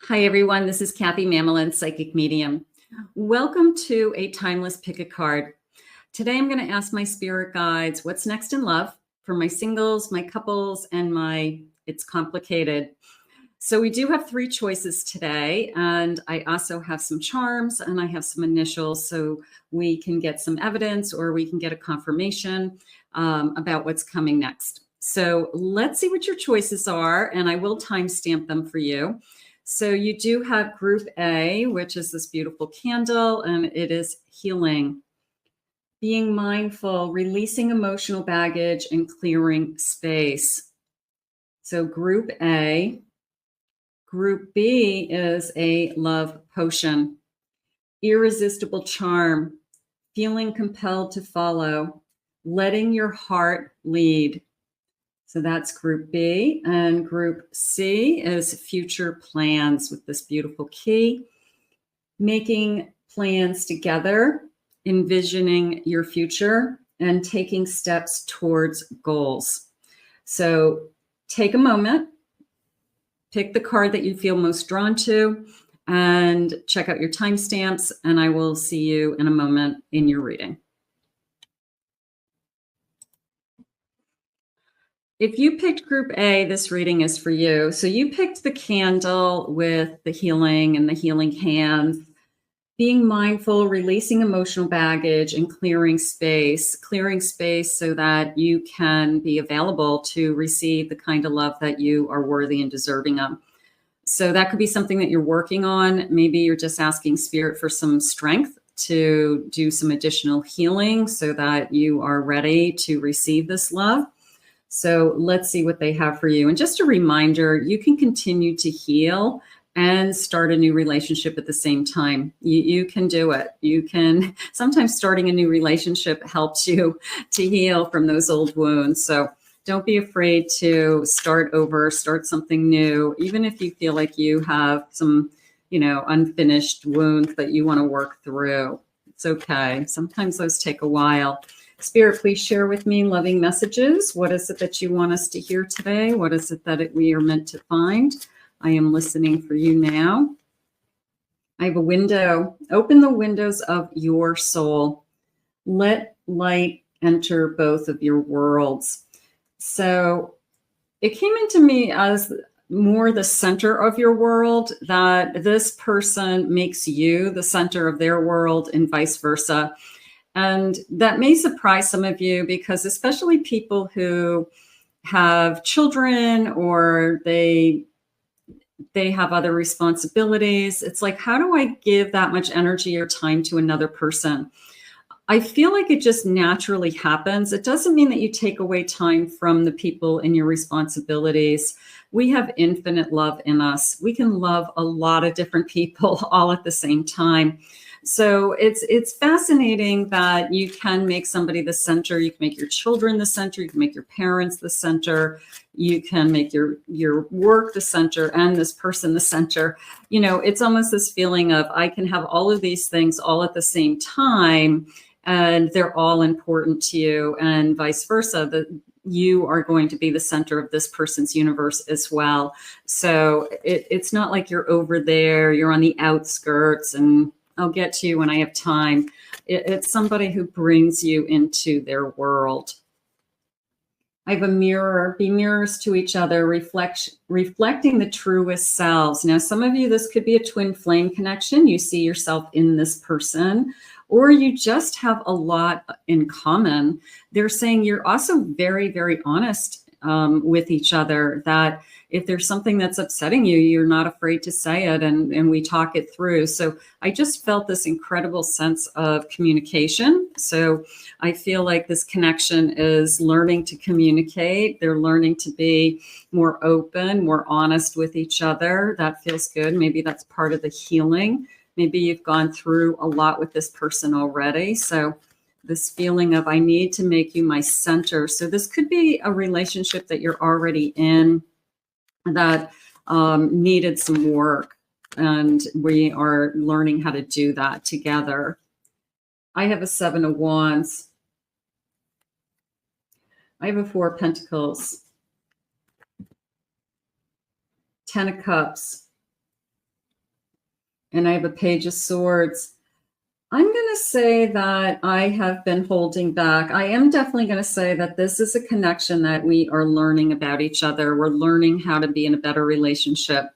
Hi, everyone. This is Kathy Mamolen, Psychic Medium. Welcome to a Timeless Pick a Card. Today, I'm going to ask my spirit guides what's next in love for my singles, my couples, and my It's Complicated. So we do have 3 choices today, and I also have some charms and I have some initials so we can get some evidence or we can get a confirmation about what's coming next. So let's see what your choices are, and I will timestamp them for you. So you do have Group A, which is this beautiful candle, and it is healing, being mindful, releasing emotional baggage, and clearing space. So Group A. Group B is a love potion, irresistible charm, feeling compelled to follow, letting your heart lead. So that's Group B. And Group C is future plans with this beautiful key, making plans together, envisioning your future, and taking steps towards goals. So take a moment, pick the card that you feel most drawn to, and check out your timestamps, and I will see you in a moment in your reading. If you picked Group A, this reading is for you. So you picked the candle with the healing and the healing hands, being mindful, releasing emotional baggage, and clearing space so that you can be available to receive the kind of love that you are worthy and deserving of. So that could be something that you're working on. Maybe you're just asking Spirit for some strength to do some additional healing so that you are ready to receive this love. So let's see what they have for you. And just a reminder, you can continue to heal and start a new relationship at the same time. You can do it. You can, sometimes starting a new relationship helps you to heal from those old wounds. So don't be afraid to start over, start something new, even if you feel like you have some, unfinished wounds that you want to work through. It's okay. Sometimes those take a while. Spirit, please share with me loving messages. What is it that you want us to hear today? What is it that we are meant to find? I am listening for you now. I have a window. Open the windows of your soul. Let light enter both of your worlds. So it came into me as more the center of your world, that this person makes you the center of their world and vice versa. And that may surprise some of you because especially people who have children or they have other responsibilities, it's like, how do I give that much energy or time to another person? I feel like it just naturally happens. It doesn't mean that you take away time from the people in your responsibilities. We have infinite love in us. We can love a lot of different people all at the same time. So it's fascinating that you can make somebody the center. You can make your children the center. You can make your parents the center. You can make your work the center and this person the center. It's almost this feeling of I can have all of these things all at the same time, and they're all important to you, and vice versa, that you are going to be the center of this person's universe as well. So it's not like you're over there, you're on the outskirts, and I'll get to you when I have time. It's somebody who brings you into their world. I have a mirror. Be mirrors to each other, reflecting the truest selves. Now, some of you, this could be a twin flame connection. You see yourself in this person, or you just have a lot in common. They're saying you're also very, very honest with each other, that if there's something that's upsetting you, you're not afraid to say it, and we talk it through. So I just felt this incredible sense of communication. So I feel like this connection is learning to communicate. They're learning to be more open, more honest with each other. That feels good. Maybe that's part of the healing. Maybe you've gone through a lot with this person already. So this feeling of I need to make you my center. So this could be a relationship that you're already in that needed some work, and we are learning how to do that together. I have a 7 of Wands. I have a 4 of Pentacles, 10 of Cups, and I have a Page of Swords. I'm going to say that I have been holding back. I am definitely going to say that this is a connection that we are learning about each other. We're learning how to be in a better relationship.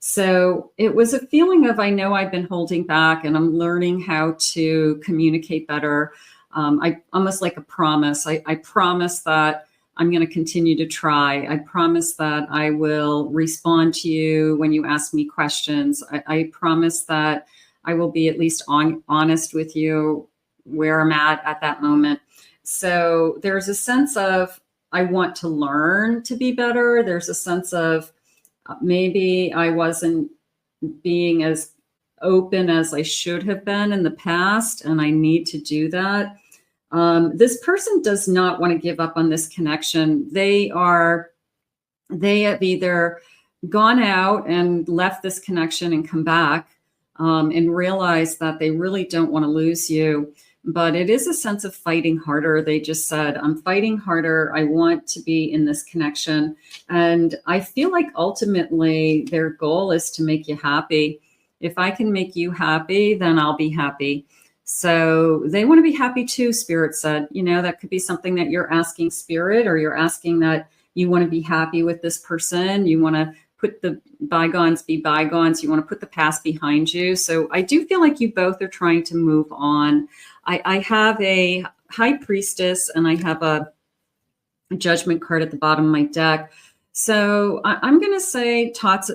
So it was a feeling of, I know I've been holding back and I'm learning how to communicate better. I almost like a promise. I promise that I'm going to continue to try. I promise that I will respond to you when you ask me questions. I promise that I will be at least honest with you where I'm at that moment. So there's a sense of, I want to learn to be better. There's a sense of, maybe I wasn't being as open as I should have been in the past, and I need to do that. This person does not want to give up on this connection. They have either gone out and left this connection and come back and realized that they really don't want to lose you. But it is a sense of fighting harder. They just said, I'm fighting harder. I want to be in this connection. And I feel like ultimately their goal is to make you happy. If I can make you happy, then I'll be happy. So they want to be happy too, Spirit said. You know, that could be something that you're asking Spirit, or you're asking that you want to be happy with this person. You want to put the bygones be bygones. You want to put the past behind you. So I do feel like you both are trying to move on. I have a High Priestess and I have a Judgment card at the bottom of my deck. So I'm going to say talks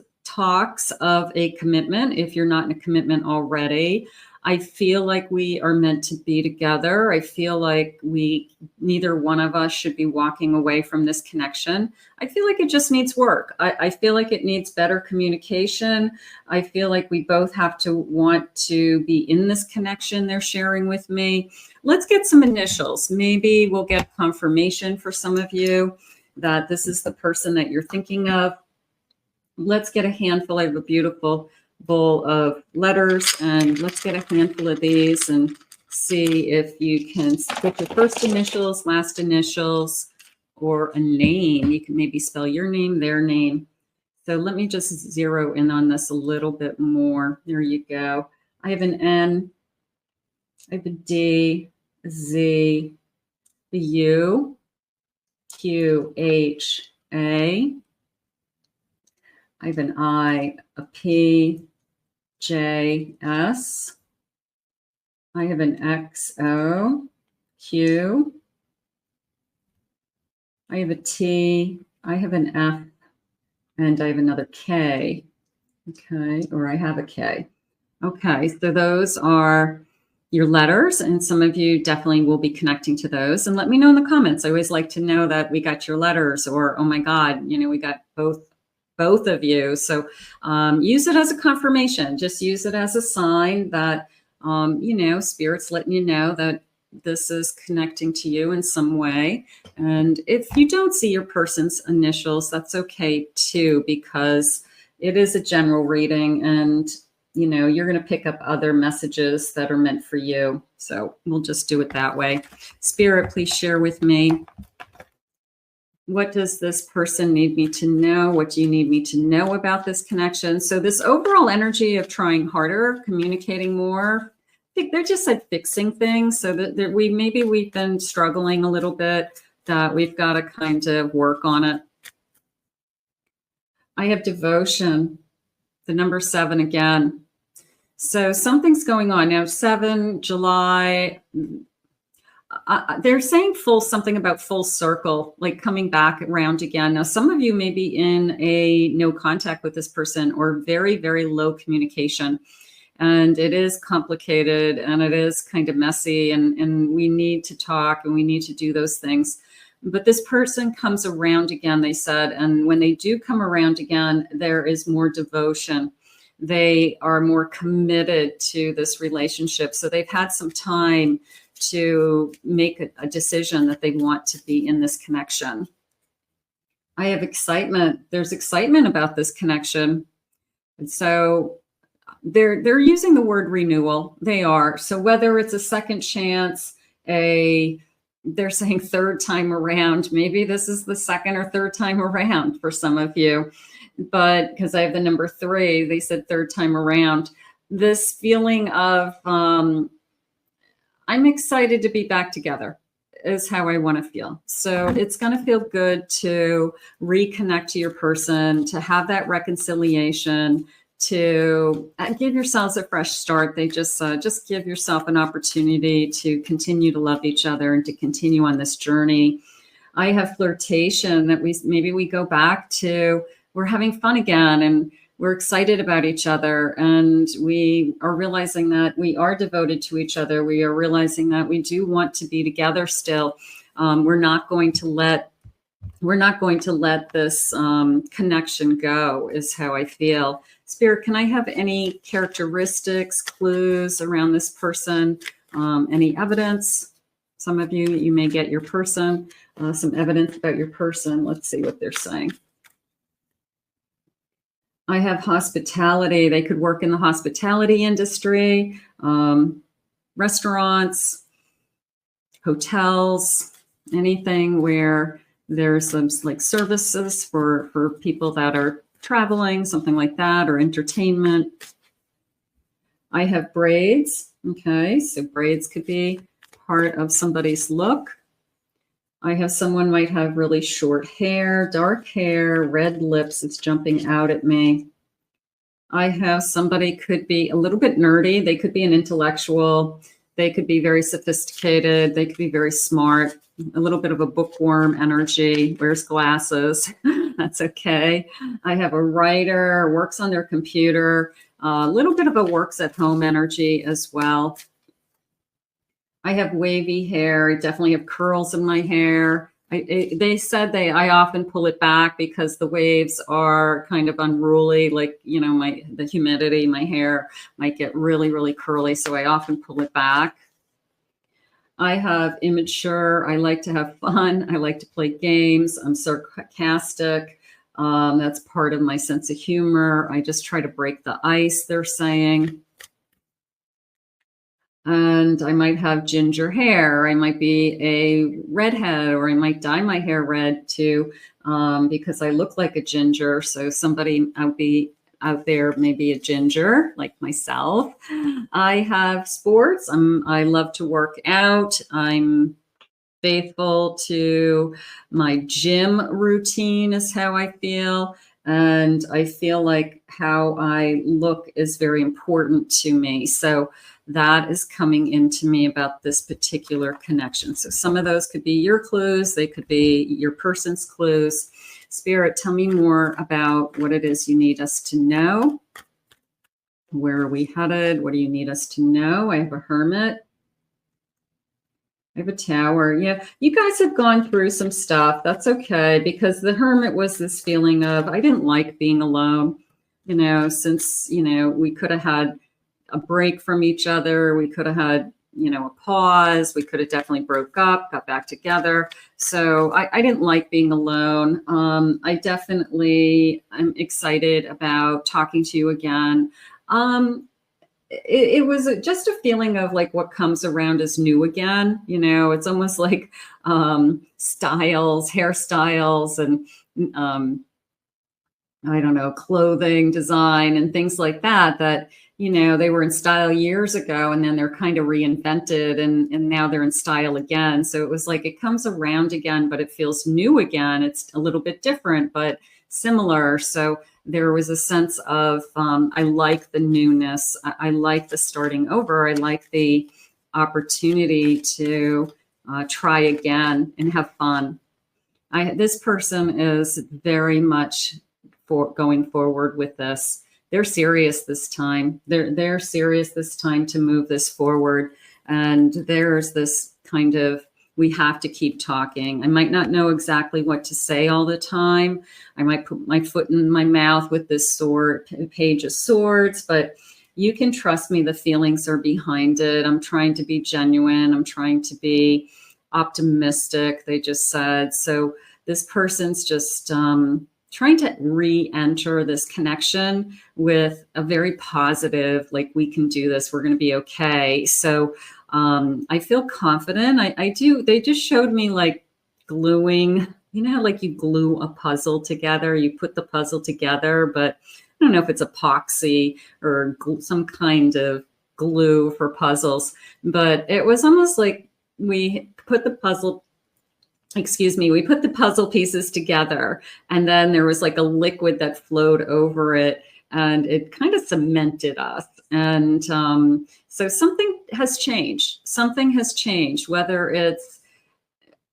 of a commitment if you're not in a commitment already. I feel like we are meant to be together. I feel like neither one of us should be walking away from this connection. I feel like it just needs work. I feel like it needs better communication. I feel like we both have to want to be in this connection they're sharing with me. Let's get some initials. Maybe we'll get confirmation for some of you that this is the person that you're thinking of. Let's get a handful. I have a beautiful bowl of letters, and let's get a handful of these and see if you can get your first initials, last initials, or a name. You can maybe spell your name, their name. So let me just zero in on this a little bit more. There you go. I have an N, I have a D, a Z, a U, Q, H, A. I have an I, a P, J, S. I have an X, O, Q. I have a T. I have an F, and I have another K. Okay, or I have a K. Okay, so those are your letters, and some of you definitely will be connecting to those. And let me know in the comments. I always like to know that we got your letters, or, oh my God, you know, we got both of you. So use it as a confirmation. Just use it as a sign that, you know, Spirit's letting you know that this is connecting to you in some way. And if you don't see your person's initials, that's okay too, because it is a general reading, and, you know, you're going to pick up other messages that are meant for you. So we'll just do it that way. Spirit, please share with me. What does this person need me to know? What do you need me to know about this connection? So this overall energy of trying harder, communicating more, I think they're just like fixing things. So that we've been struggling a little bit, that we've got to kind of work on it. I have devotion, the number 7 again. So something's going on now. 7, July. They're saying something about full circle, like coming back around again. Now, some of you may be in a no contact with this person, or very, very low communication. And it is complicated, and it is kind of messy, and we need to talk, and we need to do those things. But this person comes around again, they said. And when they do come around again, there is more devotion. They are more committed to this relationship. So they've had some time to make a decision that they want to be in this connection. I have excitement. There's excitement about this connection. And so they're using the word renewal. They are. So whether it's a second chance, they're saying third time around, maybe this is the second or third time around for some of you. But because I have the number 3, they said third time around. this feeling of I'm excited to be back together is how I want to feel. So it's going to feel good to reconnect to your person, to have that reconciliation, to give yourselves a fresh start. They just give yourself an opportunity to continue to love each other and to continue on this journey. I have flirtation that maybe we go back to, we're having fun again and we're excited about each other, and we are realizing that we are devoted to each other. We are realizing that we do want to be together still. We're not going to let this connection go, is how I feel. Spirit, can I have any characteristics, clues around this person? Any evidence? Some of you may get your person, some evidence about your person. Let's see what they're saying. I have hospitality. They could work in the hospitality industry, restaurants, hotels, anything where there's some like services for people that are traveling, something like that, or entertainment. I have braids. Okay, so braids could be part of somebody's look. I have someone might have really short hair, dark hair, red lips. It's jumping out at me. I have somebody could be a little bit nerdy. They could be an intellectual. They could be very sophisticated. They could be very smart, a little bit of a bookworm energy, wears glasses. That's okay. I have a writer, works on their computer, a little bit of a works at home energy as well. I have wavy hair. I definitely have curls in my hair. They said I often pull it back because the waves are kind of unruly. Like, you know, the humidity, my hair might get really, really curly. So I often pull it back. I have immature. I like to have fun. I like to play games. I'm sarcastic. That's part of my sense of humor. I just try to break the ice, they're saying. And I might have ginger hair. I might be a redhead, or I might dye my hair red too, because I look like a ginger. So somebody out there may be a ginger like myself. I have sports. I love to work out. I'm faithful to my gym routine is how I feel. And I feel like how I look is very important to me. So that is coming into me about this particular connection. So some of those could be your clues. They could be your person's clues. Spirit, tell me more about what it is you need us to know. Where are we headed? What do you need us to know? I have a Hermit. I have a Tower. Yeah, you guys have gone through some stuff. That's okay, because the Hermit was this feeling of, I didn't like being alone, you know, since, you know, we could have had a break from each other. We could have had, you know, a pause. We could have definitely broke up, got back together. So I didn't like being alone. I definitely am excited about talking to you again. It was just a feeling of like what comes around is new again. You know, it's almost like styles, hairstyles, and I don't know, clothing design and things like that, you know, they were in style years ago and then they're kind of reinvented and now they're in style again. So it was like it comes around again, but it feels new again. It's a little bit different, but similar. So there was a sense of, I like the newness. I like the starting over. I like the opportunity to try again and have fun. This person is very much going forward with this. They're serious this time. They're serious this time to move this forward. And there's this kind of, we have to keep talking. I might not know exactly what to say all the time. I might put my foot in my mouth with this Page of Swords, but you can trust me. The feelings are behind it. I'm trying to be genuine. I'm trying to be optimistic, they just said. So this person's just trying to re-enter this connection with a very positive, like, we can do this, we're going to be okay. So I feel confident. I do. They just showed me like gluing, you know, like you glue a puzzle together, you put the puzzle together, but don't know if it's epoxy or some kind of glue for puzzles, but it was almost like we put the puzzle pieces together, and then there was like a liquid that flowed over it, and it kind of cemented us. And so something has changed. Something has changed, whether it's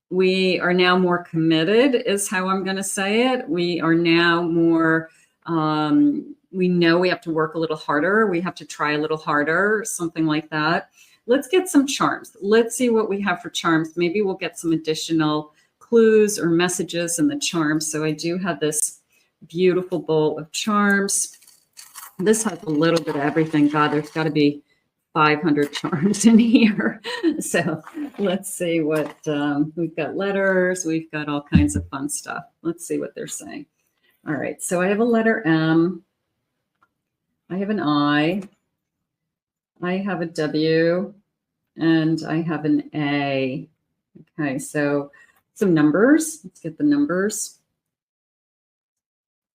we are now more committed is how I'm going to say it. We are now more, we know we have to work a little harder. We have to try a little harder, something like that. Let's get some charms. Let's see what we have for charms. Maybe we'll get some additional clues or messages in the charms. So I do have this beautiful bowl of charms. This has a little bit of everything. God, there's got to be 500 charms in here. So let's see what we've got. Letters, we've got all kinds of fun stuff. Let's see what they're saying. All right, so I have a letter M, I have an I have a W, and I have an A. Okay, so some numbers. Let's get the numbers.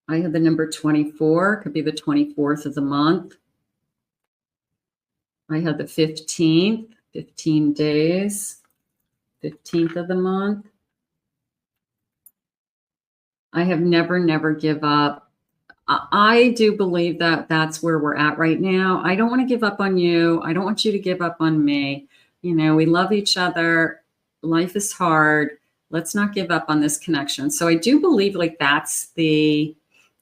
I have the number 24, could be the 24th of the month. I have the 15th, 15 days, 15th of the month. I have never, never give up. I do believe that that's where we're at right now. I don't want to give up on you. I don't want you to give up on me. You know, we love each other. Life is hard. Let's not give up on this connection. So I do believe like that's the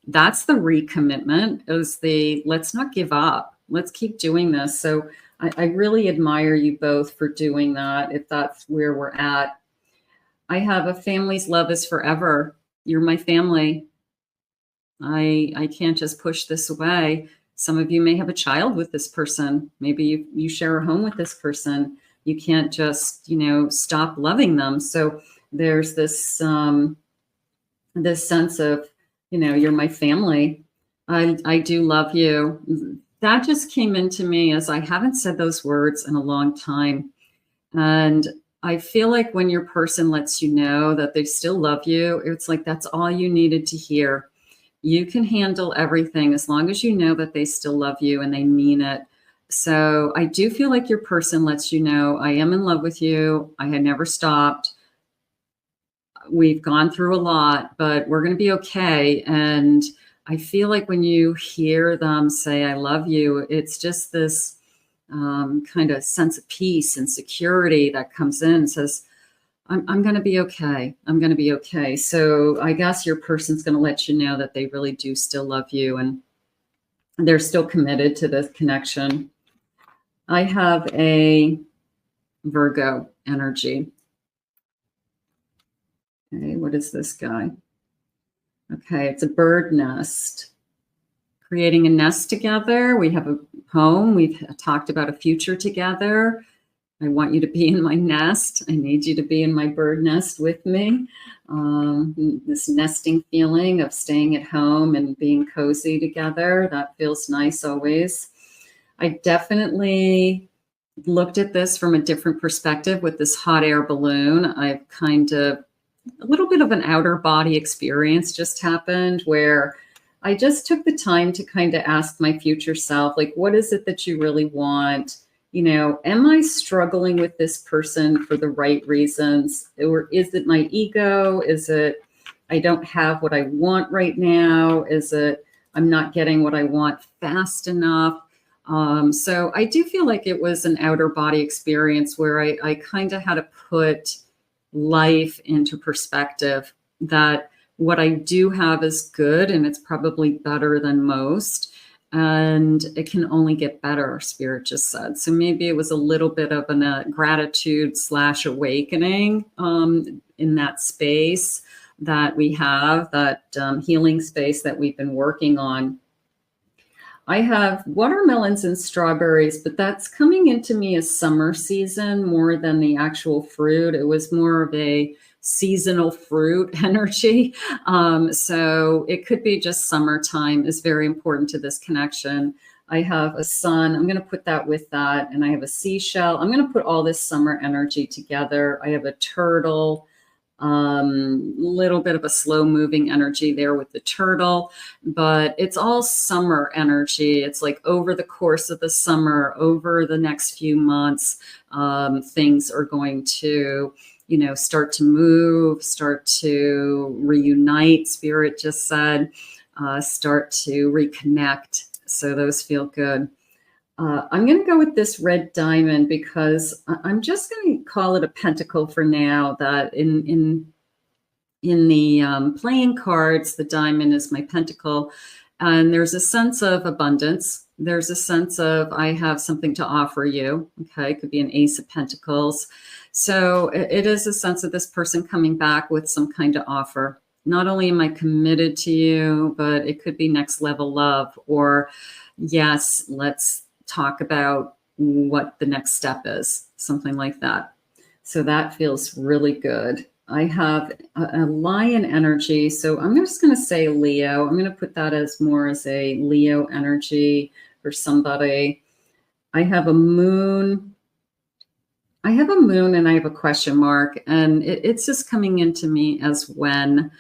recommitment, is the let's not give up. Let's keep doing this. So I really admire you both for doing that, if that's where we're at. I have a family's love is forever. You're my family. I can't just push this away. Some of you may have a child with this person. Maybe you share a home with this person. You can't just, stop loving them. So there's this this sense of, you're my family. I do love you. That just came into me as I haven't said those words in a long time. And I feel like when your person lets you know that they still love you, it's like that's all you needed to hear. You can handle everything as long as you know that they still love you and they mean it. So I do feel like your person lets you know, I am in love with you. I had never stopped. We've gone through a lot, but we're going to be okay. And I feel like when you hear them say, I love you, it's just this kind of sense of peace and security that comes in and says, I'm going to be okay. I'm going to be okay. So I guess your person's going to let you know that they really do still love you and they're still committed to this connection. I have a Virgo energy. Okay, what is this guy? Okay, it's a bird nest. Creating a nest together. We have a home. We've talked about a future together. I want you to be in my nest. I need you to be in my bird nest with me. This nesting feeling of staying at home and being cozy together, that feels nice always. I definitely looked at this from a different perspective with this hot air balloon. I've kind of, a little bit of an outer body experience just happened where I just took the time to kind of ask my future self, like, what is it that you really want? Am I struggling with this person for the right reasons? Or is it my ego? Is it I don't have what I want right now? Is it I'm not getting what I want fast enough? So I do feel like it was an outer body experience where I kind of had to put life into perspective, that what I do have is good and it's probably better than most. And it can only get better, Spirit just said. So maybe it was a little bit of a gratitude / awakening in that space that we have, that healing space that we've been working on. I have watermelons and strawberries, but that's coming into me as summer season more than the actual fruit. It was more of a seasonal fruit energy. So it could be just summertime is very important to this connection. I have a sun. I'm going to put that with that. And I have a seashell. I'm going to put all this summer energy together. I have a turtle. Little bit of a slow moving energy there with the turtle, but it's all summer energy. It's like over the course of the summer, over the next few months, things are going to, start to move, start to reunite. Spirit just said, start to reconnect. So those feel good. I'm going to go with this red diamond because I'm just going to call it a pentacle for now. That in the playing cards, the diamond is my pentacle, and there's a sense of abundance. There's a sense of I have something to offer you. Okay, it could be an ace of pentacles. So it is a sense of this person coming back with some kind of offer. Not only am I committed to you, but it could be next level love, or yes, let's talk about what the next step is, something like that. So that feels really good. I have a lion energy, so I'm just going to say Leo. I'm going to put that as more as a Leo energy for somebody. I have a moon. I have a moon and I have a question mark, and it's just coming into me as when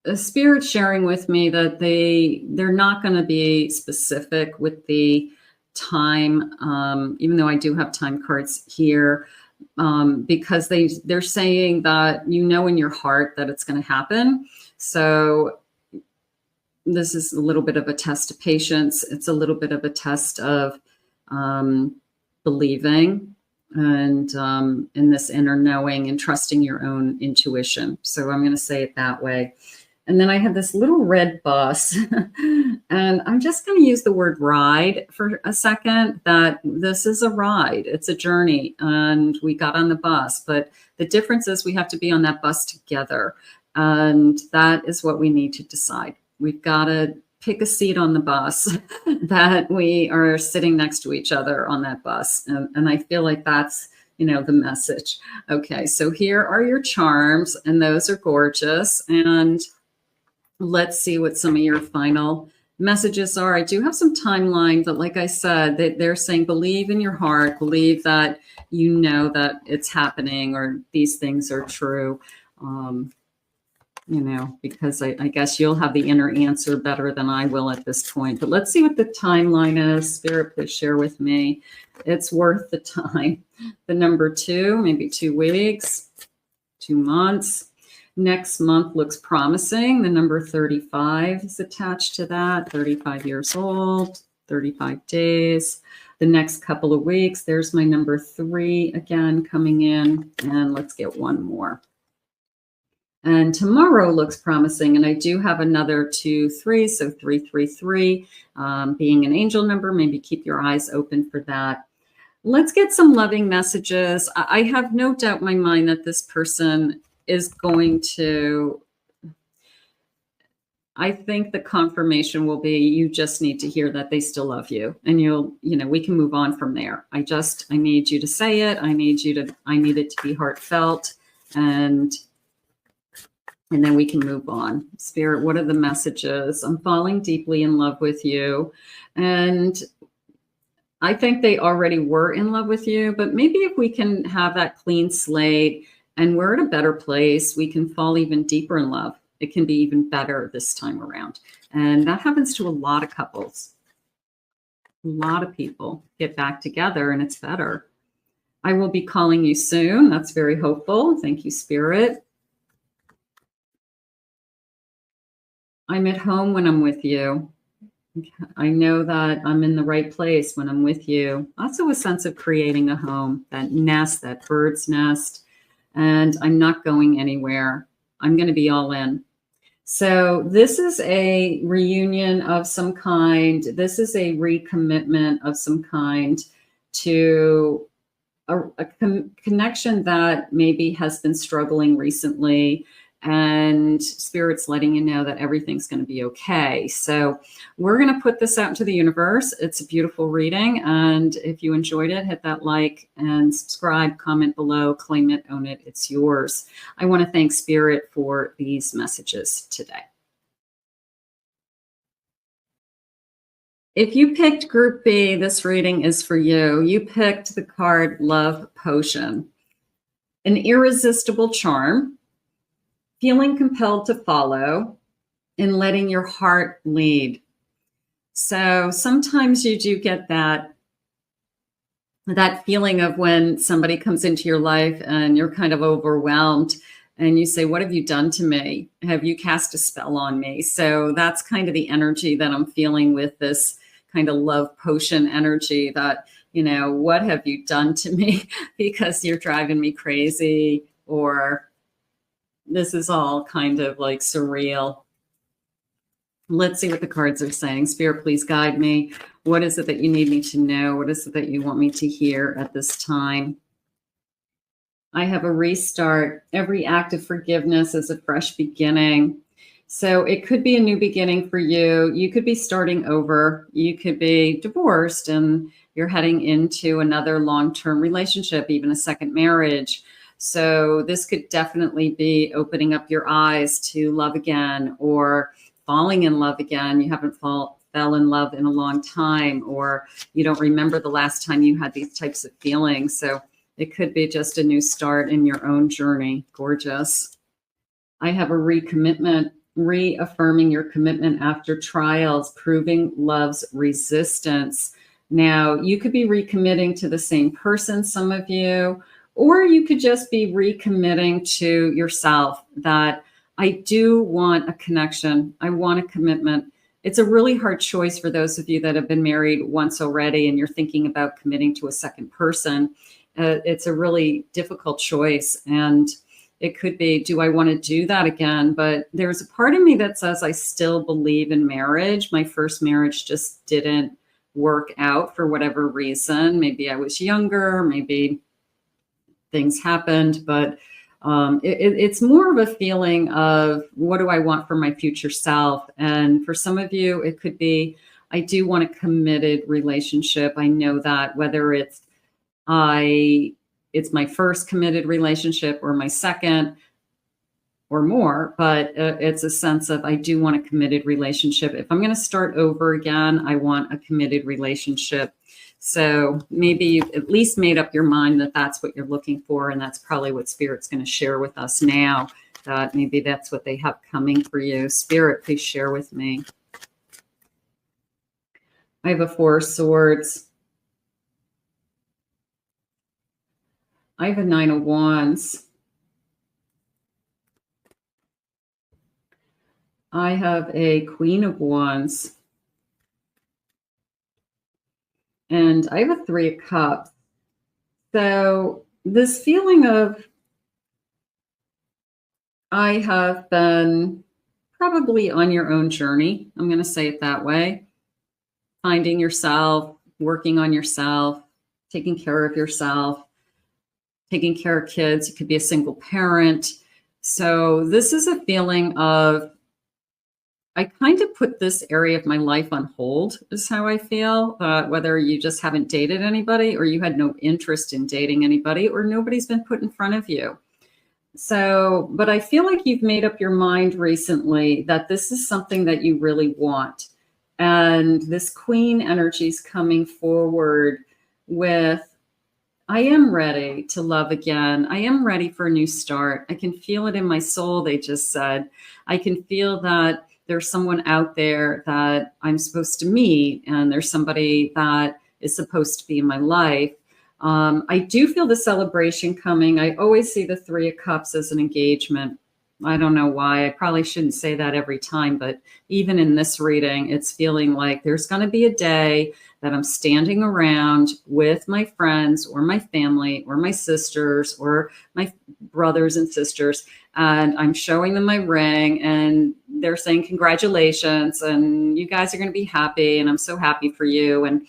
a spirit sharing with me that they're not going to be specific with the time, even though I do have time cards here, because they're saying that in your heart that it's going to happen. So this is a little bit of a test of patience. It's a little bit of a test of believing and in this inner knowing and trusting your own intuition. So I'm going to say it that way. And then I have this little red bus, and I'm just going to use the word ride for a second, that this is a ride. It's a journey, and we got on the bus, but the difference is we have to be on that bus together. And that is what we need to decide. We've got to pick a seat on the bus that we are sitting next to each other on that bus. And I feel like that's, the message. Okay, so here are your charms, and those are gorgeous. And let's see what some of your final messages are. I do have some timeline, but like I said, they're saying believe in your heart, believe that that it's happening or these things are true. Because I guess you'll have the inner answer better than I will at this point. But let's see what the timeline is. Spirit, please share with me. It's worth the time. The number 2, maybe 2 weeks, 2 months. Next month looks promising. The number 35 is attached to that. 35 years old, 35 days. The next couple of weeks, there's my number 3 again coming in. And let's get one more. And tomorrow looks promising. And I do have another 2, 3. So 333 being an angel number. Maybe keep your eyes open for that. Let's get some loving messages. I have no doubt in my mind that this person is going to, I think the confirmation will be, you just need to hear that they still love you, and we can move on from there. I need you to say it. I need it to be heartfelt, and then we can move on. Spirit, what are the messages? I'm falling deeply in love with you. And I think they already were in love with you, but maybe if we can have that clean slate and we're at a better place, we can fall even deeper in love. It can be even better this time around. And that happens to a lot of couples. A lot of people get back together and it's better. I will be calling you soon. That's very hopeful. Thank you, Spirit. I'm at home when I'm with you. I know that I'm in the right place when I'm with you. Also a sense of creating a home, that nest, that bird's nest. And I'm not going anywhere. I'm going to be all in. So this is a reunion of some kind. This is a recommitment of some kind to a connection that maybe has been struggling recently, and Spirit's letting you know that everything's going to be okay. So we're going to put this out into the universe. It's a beautiful reading. And if you enjoyed it, hit that like and subscribe, comment below, claim it, own it. It's yours. I want to thank Spirit for these messages today. If you picked Group B, this reading is for you. You picked the card Love Potion. an irresistible charm, feeling compelled to follow, and letting your heart lead. So sometimes you do get that feeling of when somebody comes into your life and you're kind of overwhelmed and you say, what have you done to me? Have you cast a spell on me? So that's kind of the energy that I'm feeling with this kind of love potion energy that, what have you done to me? Because you're driving me crazy, or this is all kind of like surreal. Let's see what the cards are saying. Spirit, please guide me. What is it that you need me to know? What is it that you want me to hear at this time? I have a restart. Every act of forgiveness is a fresh beginning. So it could be a new beginning for you. You could be starting over. You could be divorced and you're heading into another long-term relationship, even a second marriage. So this could definitely be opening up your eyes to love again, or falling in love again. You haven't fell in love in a long time, or you don't remember the last time you had these types of feelings. So it could be just a new start in your own journey. Gorgeous. I have a recommitment, reaffirming your commitment after trials, proving love's resistance. Now, you could be recommitting to the same person, some of you, or you could just be recommitting to yourself that I do want a connection. I want a commitment. It's a really hard choice for those of you that have been married once already and you're thinking about committing to a second person. It's a really difficult choice. And it could be, do I want to do that again? But there's a part of me that says I still believe in marriage. My first marriage just didn't work out for whatever reason. Maybe I was younger, maybe things happened, but it's more of a feeling of what do I want for my future self? And for some of you, it could be, I do want a committed relationship. I know that whether it's my first committed relationship or my second or more, but it's a sense of I do want a committed relationship. If I'm going to start over again, I want a committed relationship. So maybe you've at least made up your mind that that's what you're looking for. And that's probably what Spirit's going to share with us now, that maybe that's what they have coming for you. Spirit, please share with me. I have a 4 of Swords. I have a 9 of Wands. I have a Queen of Wands. And I have a 3 of Cups. So this feeling of I have been probably on your own journey. I'm going to say it that way. Finding yourself, working on yourself, taking care of yourself, taking care of kids. You could be a single parent. So this is a feeling of I kind of put this area of my life on hold is how I feel, whether you just haven't dated anybody or you had no interest in dating anybody or nobody's been put in front of you. So, but I feel like you've made up your mind recently that this is something that you really want. And this Queen energy is coming forward with, I am ready to love again. I am ready for a new start. I can feel it in my soul, they just said. I can feel that there's someone out there that I'm supposed to meet, and there's somebody that is supposed to be in my life. I do feel the celebration coming. I always see the 3 of Cups as an engagement. I don't know why. I probably shouldn't say that every time, but even in this reading, it's feeling like there's going to be a day that I'm standing around with my friends or my family or my sisters or my brothers and sisters, and I'm showing them my ring and they're saying congratulations and you guys are going to be happy and I'm so happy for you. And,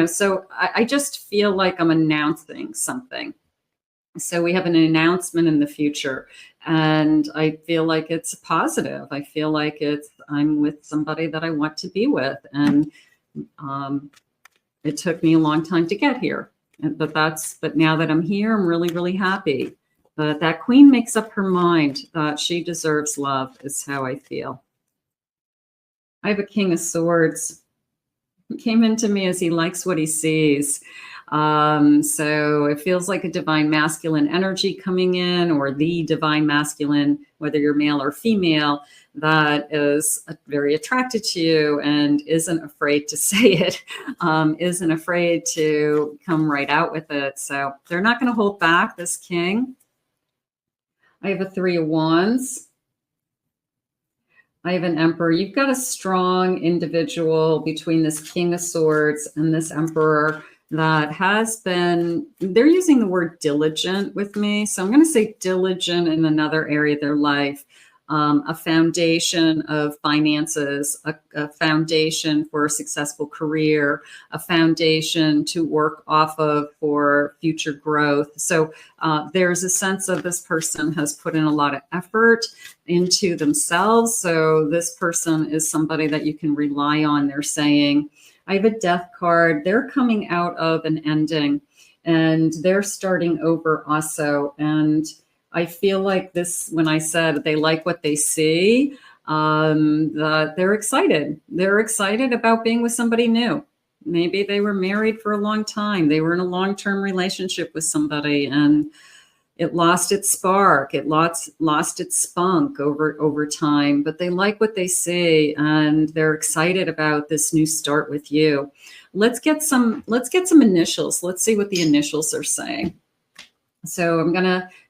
so I just feel like I'm announcing something. So we have an announcement in the future and I feel like it's positive. I feel like I'm with somebody that I want to be with. And it took me a long time to get here, but now that I'm here, I'm really, really happy. But that Queen makes up her mind that she deserves love is how I feel. I have a King of Swords. He came into me as he likes what he sees. So it feels like a divine masculine energy coming in, or the divine masculine, whether you're male or female, that is very attracted to you and isn't afraid to say it, isn't afraid to come right out with it. So they're not going to hold back, this king. I have a 3 of Wands. I have an Emperor. You've got a strong individual between this King of Swords and this Emperor that has been, they're using the word diligent with me. So I'm going to say diligent in another area of their life. A foundation of finances, a foundation for a successful career, a foundation to work off of for future growth. So there's a sense of this person has put in a lot of effort into themselves. So this person is somebody that you can rely on. They're saying, I have a Death card. They're coming out of an ending and they're starting over also. And I feel like this, when I said they like what they see, they're excited. They're excited about being with somebody new. Maybe they were married for a long time. They were in a long-term relationship with somebody and it lost its spark. It lost its spunk over time, but they like what they see and they're excited about this new start with you. Let's get some initials. Let's see what the initials are saying. So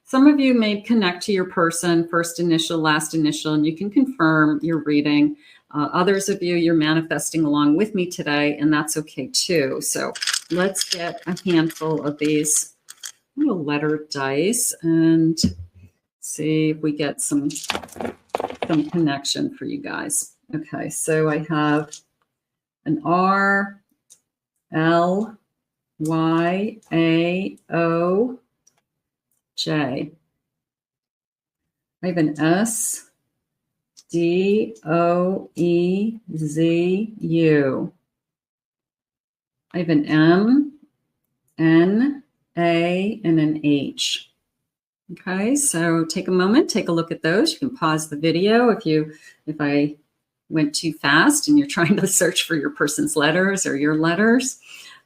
some of you may connect to your person, first initial, last initial, and you can confirm your reading. Others of you, you're manifesting along with me today, and that's okay too. So let's get a handful of these little letter dice and see if we get some connection for you guys. Okay, so I have an R, L, Y, A, O, J. I have an S, D, O, E, Z, U. I have an M, N, A, and an H. Okay, so take a moment, take a look at those. You can pause the video if I went too fast and you're trying to search for your person's letters or your letters.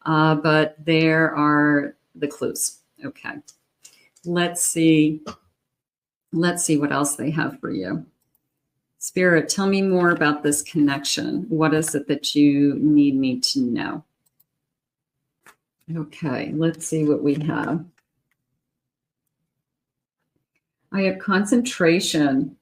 But there are the clues. Okay. Let's see what else they have for you. Spirit, tell me more about this connection. What is it that you need me to know? Okay, let's see what we have. I have concentration.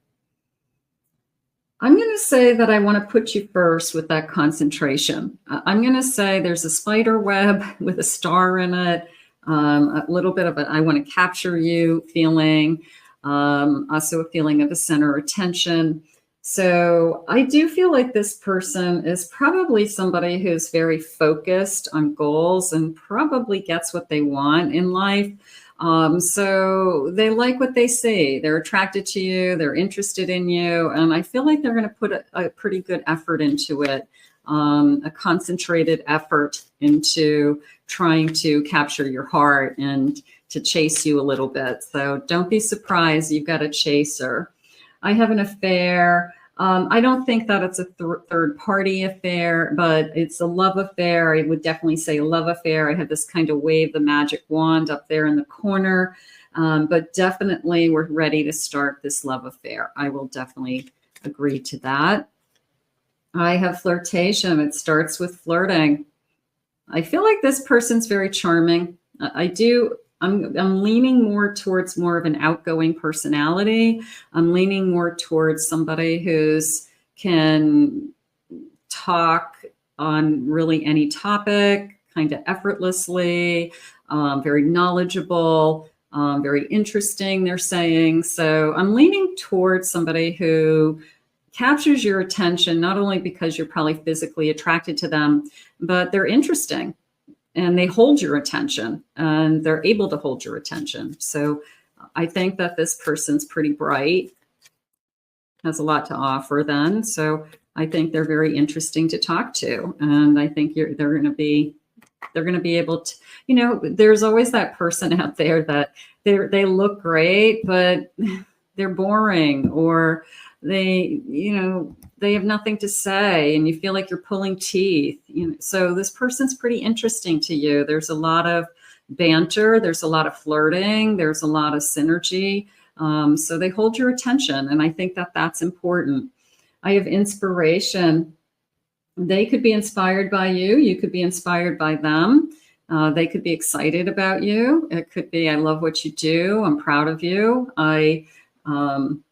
I'm going to say that I want to put you first with that concentration. I'm going to say there's a spider web with a star in it. A little bit of I want to capture you feeling, also a feeling of a center of attention. So I do feel like this person is probably somebody who's very focused on goals and probably gets what they want in life. So they like what they see. They're attracted to you. They're interested in you. And I feel like they're going to put a pretty good effort into it. A concentrated effort into trying to capture your heart and to chase you a little bit. So don't be surprised. You've got a chaser. I have an affair. I don't think that it's a third party affair, but it's a love affair. I would definitely say a love affair. I have this kind of wave the magic wand up there in the corner, but definitely we're ready to start this love affair. I will definitely agree to that. I have flirtation. It starts with flirting. I feel like this person's very charming. I'm leaning more towards more of an outgoing personality. I'm leaning more towards somebody who's can talk on really any topic, kind of effortlessly, very knowledgeable, very interesting, they're saying. So I'm leaning towards somebody who captures your attention, not only because you're probably physically attracted to them, but they're interesting and they hold your attention and they're able to hold your attention. So I think that this person's pretty bright, has a lot to offer then. So I think they're very interesting to talk to. And I think they're going to be able to, there's always that person out there that they look great, but they're boring, or they have nothing to say, and you feel like you're pulling teeth. So this person's pretty interesting to you. There's a lot of banter, there's a lot of flirting, there's a lot of synergy. So they hold your attention, and I think that that's important. I have inspiration. They could be inspired by you. You could be inspired by them. They could be excited about you. It could be, I love what you do. I'm proud of you. I can't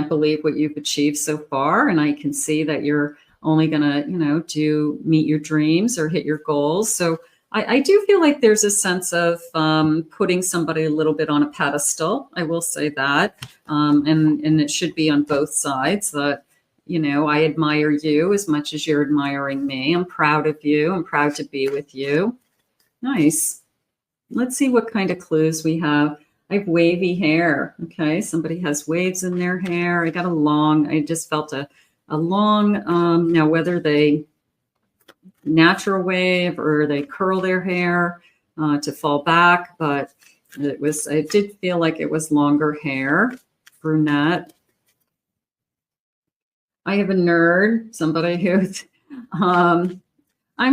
believe what you've achieved so far. And I can see that you're only going to, meet your dreams or hit your goals. So I do feel like there's a sense of putting somebody a little bit on a pedestal. I will say that. And it should be on both sides that, I admire you as much as you're admiring me. I'm proud of you. I'm proud to be with you. Nice. Let's see what kind of clues we have. I have wavy hair. Okay. Somebody has waves in their hair. I just felt a long, now whether they natural wave or they curl their hair to fall back, but it did feel like it was longer hair, brunette. I have a nerd, somebody who's, I'm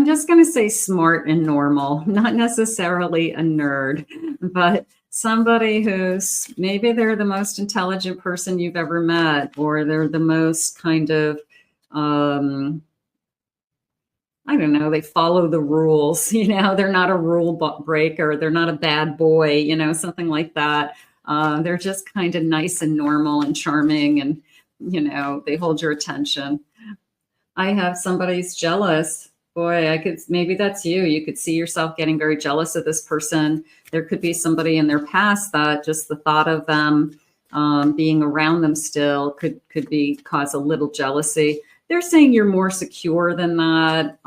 just going to say smart and normal, not necessarily a nerd, but somebody who's maybe they're the most intelligent person you've ever met, or they're the most kind of, I don't know, they follow the rules, they're not a rule breaker. They're not a bad boy, something like that. They're just kind of nice and normal and charming, and, they hold your attention. I have somebody's jealous. Boy, maybe that's you. You could see yourself getting very jealous of this person. There could be somebody in their past that just the thought of them being around them still could cause a little jealousy. They're saying you're more secure than that.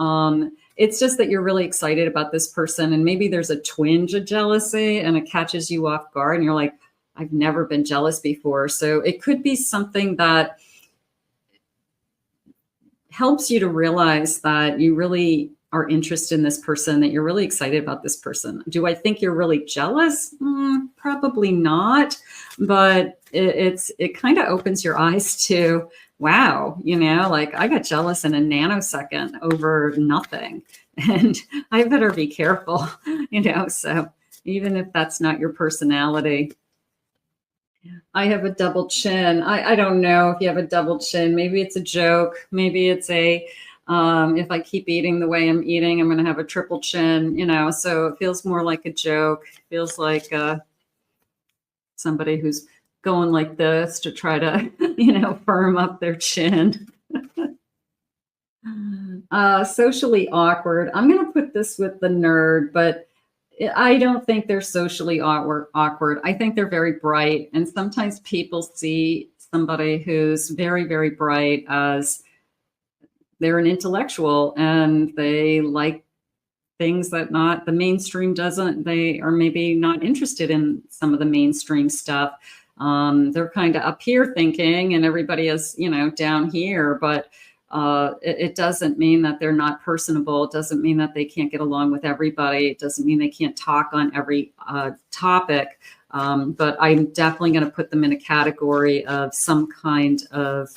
It's just that you're really excited about this person, and maybe there's a twinge of jealousy and it catches you off guard and you're like, I've never been jealous before. So it could be something that helps you to realize that you really are interested in this person, that you're really excited about this person. Do I think you're really jealous? Probably not, but it kind of opens your eyes to, wow, like I got jealous in a nanosecond over nothing, and I better be careful, so even if that's not your personality. I have a double chin. I don't know if you have a double chin. Maybe it's a joke. Maybe it's if I keep eating the way I'm eating, I'm going to have a triple chin, so it feels more like a joke. It feels like somebody who's going like this to try to, firm up their chin. Socially awkward. I'm going to put this with the nerd, but I don't think they're socially awkward. I think they're very bright. And sometimes people see somebody who's very, very bright as they're an intellectual, and they like things that not the mainstream doesn't. They are maybe not interested in some of the mainstream stuff. They're kind of up here thinking, and everybody is, down here, but it doesn't mean that they're not personable. It doesn't mean that they can't get along with everybody. It doesn't mean they can't talk on every topic. But I'm definitely going to put them in a category of some kind of,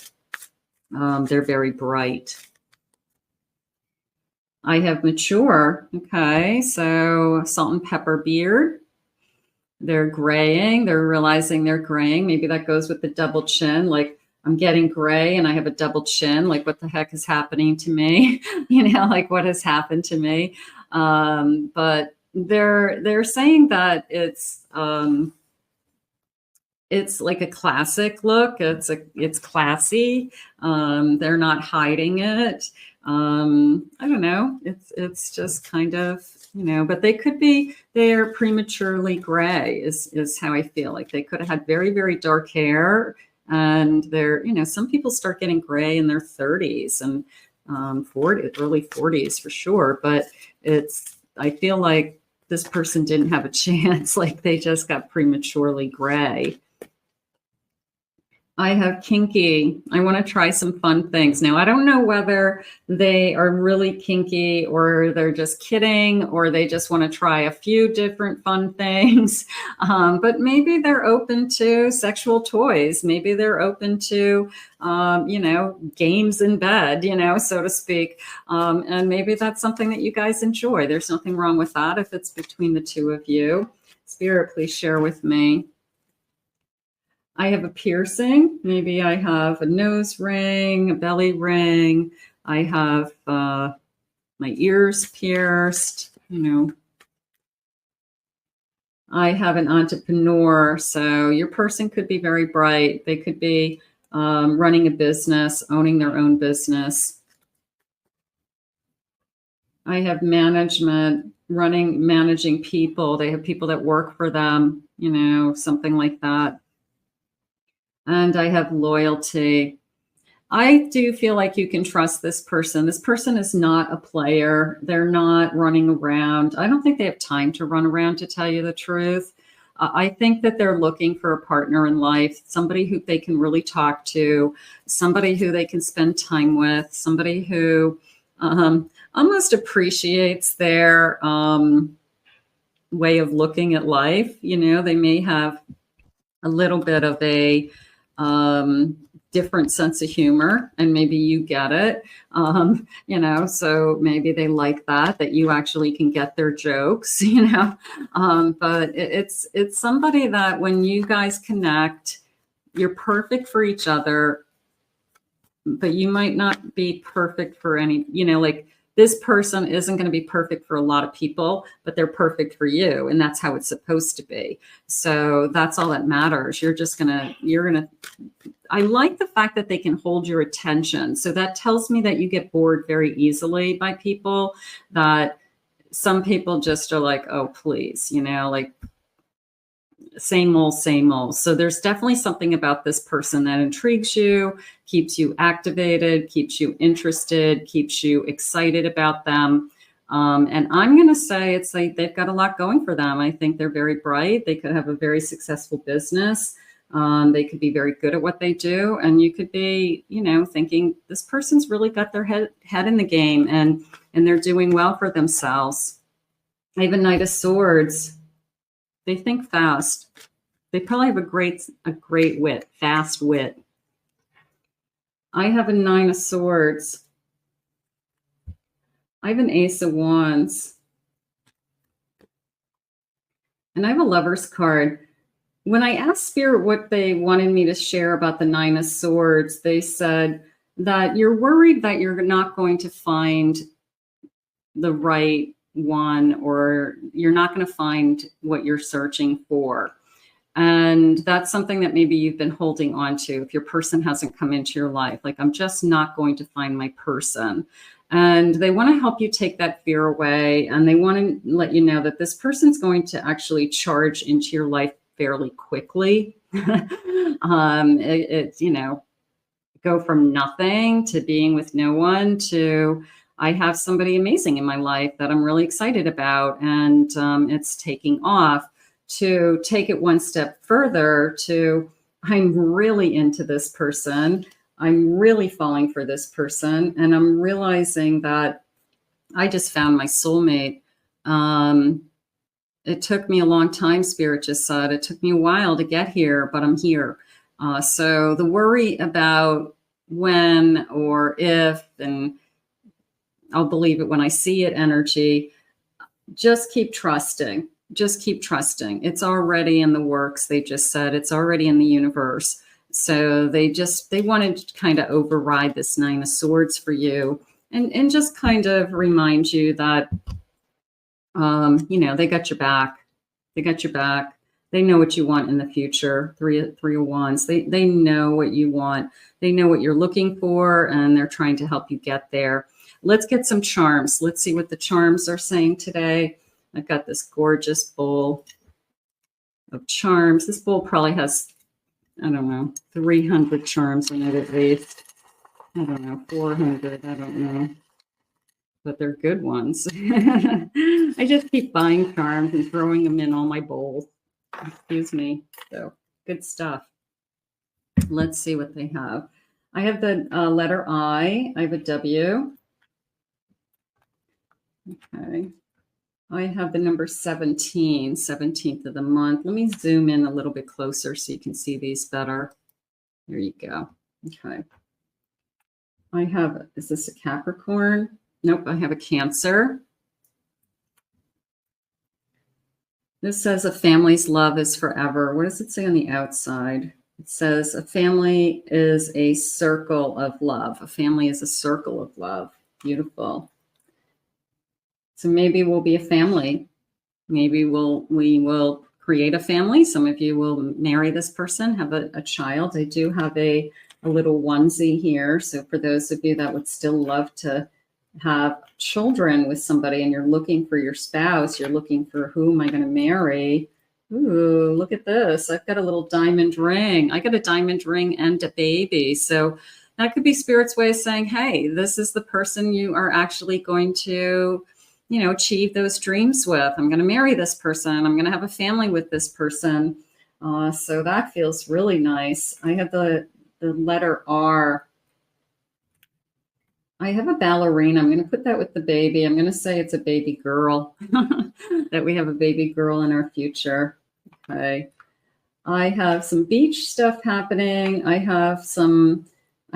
they're very bright. I have mature. Okay. So salt and pepper beard. They're graying. They're realizing they're graying. Maybe that goes with the double chin. Like, I'm getting gray and I have a double chin. Like, what the heck is happening to me? Like, what has happened to me? But they're saying that it's like a classic look. It's classy. They're not hiding it. I don't know. It's just kind of, but they're prematurely gray is how I feel. Like they could have had very, very dark hair. And they're, some people start getting gray in their 30s and early 40s for sure. But I feel like this person didn't have a chance. Like they just got prematurely gray. I have kinky. I want to try some fun things. Now, I don't know whether they are really kinky or they're just kidding or they just want to try a few different fun things. But maybe they're open to sexual toys. Maybe they're open to, games in bed, so to speak. And maybe that's something that you guys enjoy. There's nothing wrong with that if it's between the two of you. Spirit, please share with me. I have a piercing. Maybe I have a nose ring, a belly ring. I have my ears pierced, I have an entrepreneur. So your person could be very bright. They could be running a business, owning their own business. I have management, managing people. They have people that work for them, something like that. And I have loyalty. I do feel like you can trust this person. This person is not a player. They're not running around. I don't think they have time to run around, to tell you the truth. I think that they're looking for a partner in life, somebody who they can really talk to, somebody who they can spend time with, somebody who almost appreciates their way of looking at life. They may have a little bit of a different sense of humor, and maybe you get it, so maybe they like that you actually can get their jokes, but it's somebody that when you guys connect, you're perfect for each other, but you might not be perfect for any, like this person isn't going to be perfect for a lot of people, but they're perfect for you. And that's how it's supposed to be. So that's all that matters. I like the fact that they can hold your attention. So that tells me that you get bored very easily by people, that some people just are like, oh, please, like same old, same old. So there's definitely something about this person that intrigues you, keeps you activated, keeps you interested, keeps you excited about them. And I'm going to say it's like they've got a lot going for them. I think they're very bright. They could have a very successful business. They could be very good at what they do. And you could be, thinking this person's really got their head in the game and they're doing well for themselves. I have a Knight of Swords. They think fast. They probably have a great wit, fast wit. I have a Nine of Swords. I have an Ace of Wands. And I have a Lover's card. When I asked Spirit what they wanted me to share about the Nine of Swords, they said that you're worried that you're not going to find the right one, or you're not going to find what you're searching for. And that's something that maybe you've been holding on to if your person hasn't come into your life. Like, I'm just not going to find my person. And they want to help you take that fear away. And they want to let you know that this person's going to actually charge into your life fairly quickly. It's, go from nothing to being with no one to I have somebody amazing in my life that I'm really excited about, and it's taking off, to take it one step further to I'm really into this person. I'm really falling for this person. And I'm realizing that I just found my soulmate. It took me a long time, Spirit just said. It took me a while to get here, but I'm here. So the worry about when or if, and I'll believe it when I see it energy, just keep trusting. Just keep trusting. It's already in the works. They just said it's already in the universe. So they wanted to kind of override this Nine of Swords for you and just kind of remind you that, they got your back. They got your back. They know what you want in the future. Three of Wands. They know what you want. They know what you're looking for, and they're trying to help you get there. Let's get some charms. Let's see what the charms are saying today. I've got this gorgeous bowl of charms. This bowl probably has, 300 charms in it at least. 400, I don't know. But they're good ones. I just keep buying charms and throwing them in all my bowls. Excuse me. So, good stuff. Let's see what they have. I have the letter I. I have a W. Okay. I have the number 17, 17th of the month. Let me zoom in a little bit closer so you can see these better. There you go. Okay. I have, is this a Capricorn? Nope, I have a Cancer. This says a family's love is forever. What does it say on the outside? It says a family is a circle of love. A family is a circle of love. Beautiful. So maybe we'll be a family. Maybe we will create a family. Some of you will marry this person, have a child. I do have a little onesie here. So for those of you that would still love to have children with somebody and you're looking for your spouse, you're looking for who am I going to marry? Ooh, look at this. I've got a little diamond ring. I got a diamond ring and a baby. So that could be Spirit's way of saying, hey, this is the person you are actually going to, achieve those dreams with. I'm going to marry this person. I'm going to have a family with this person. So that feels really nice. I have the letter R. I have a ballerina. I'm going to put that with the baby. I'm going to say it's a baby girl, that we have a baby girl in our future. Okay. I have some beach stuff happening. I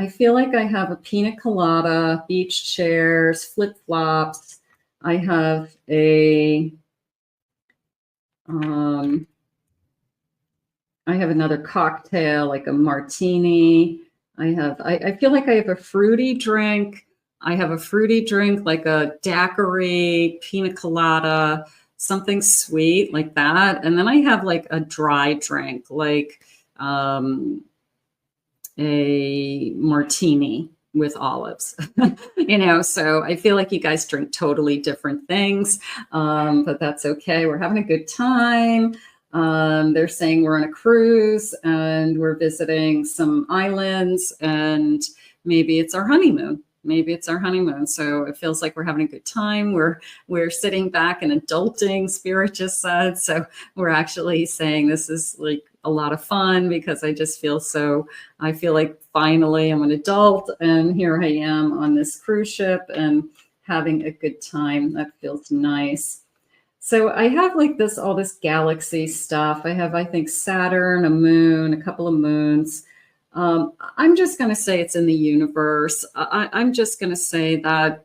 feel like I have a pina colada, beach chairs, flip-flops. I have I have another cocktail, like a martini. I feel like I have a fruity drink. I have a fruity drink, like a daiquiri, pina colada, something sweet like that. And then I have like a dry drink, like a martini with olives, so I feel like you guys drink totally different things, but that's okay. We're having a good time. They're saying we're on a cruise and we're visiting some islands and maybe it's our honeymoon. So it feels like we're having a good time. We're sitting back and adulting, Spirit just said. So we're actually saying this is like a lot of fun because I feel like finally I'm an adult and here I am on this cruise ship and having a good time. That feels nice. So I have like all this galaxy stuff. I have, I think, Saturn, a moon, a couple of moons. I'm just going to say it's in the universe. I'm just going to say that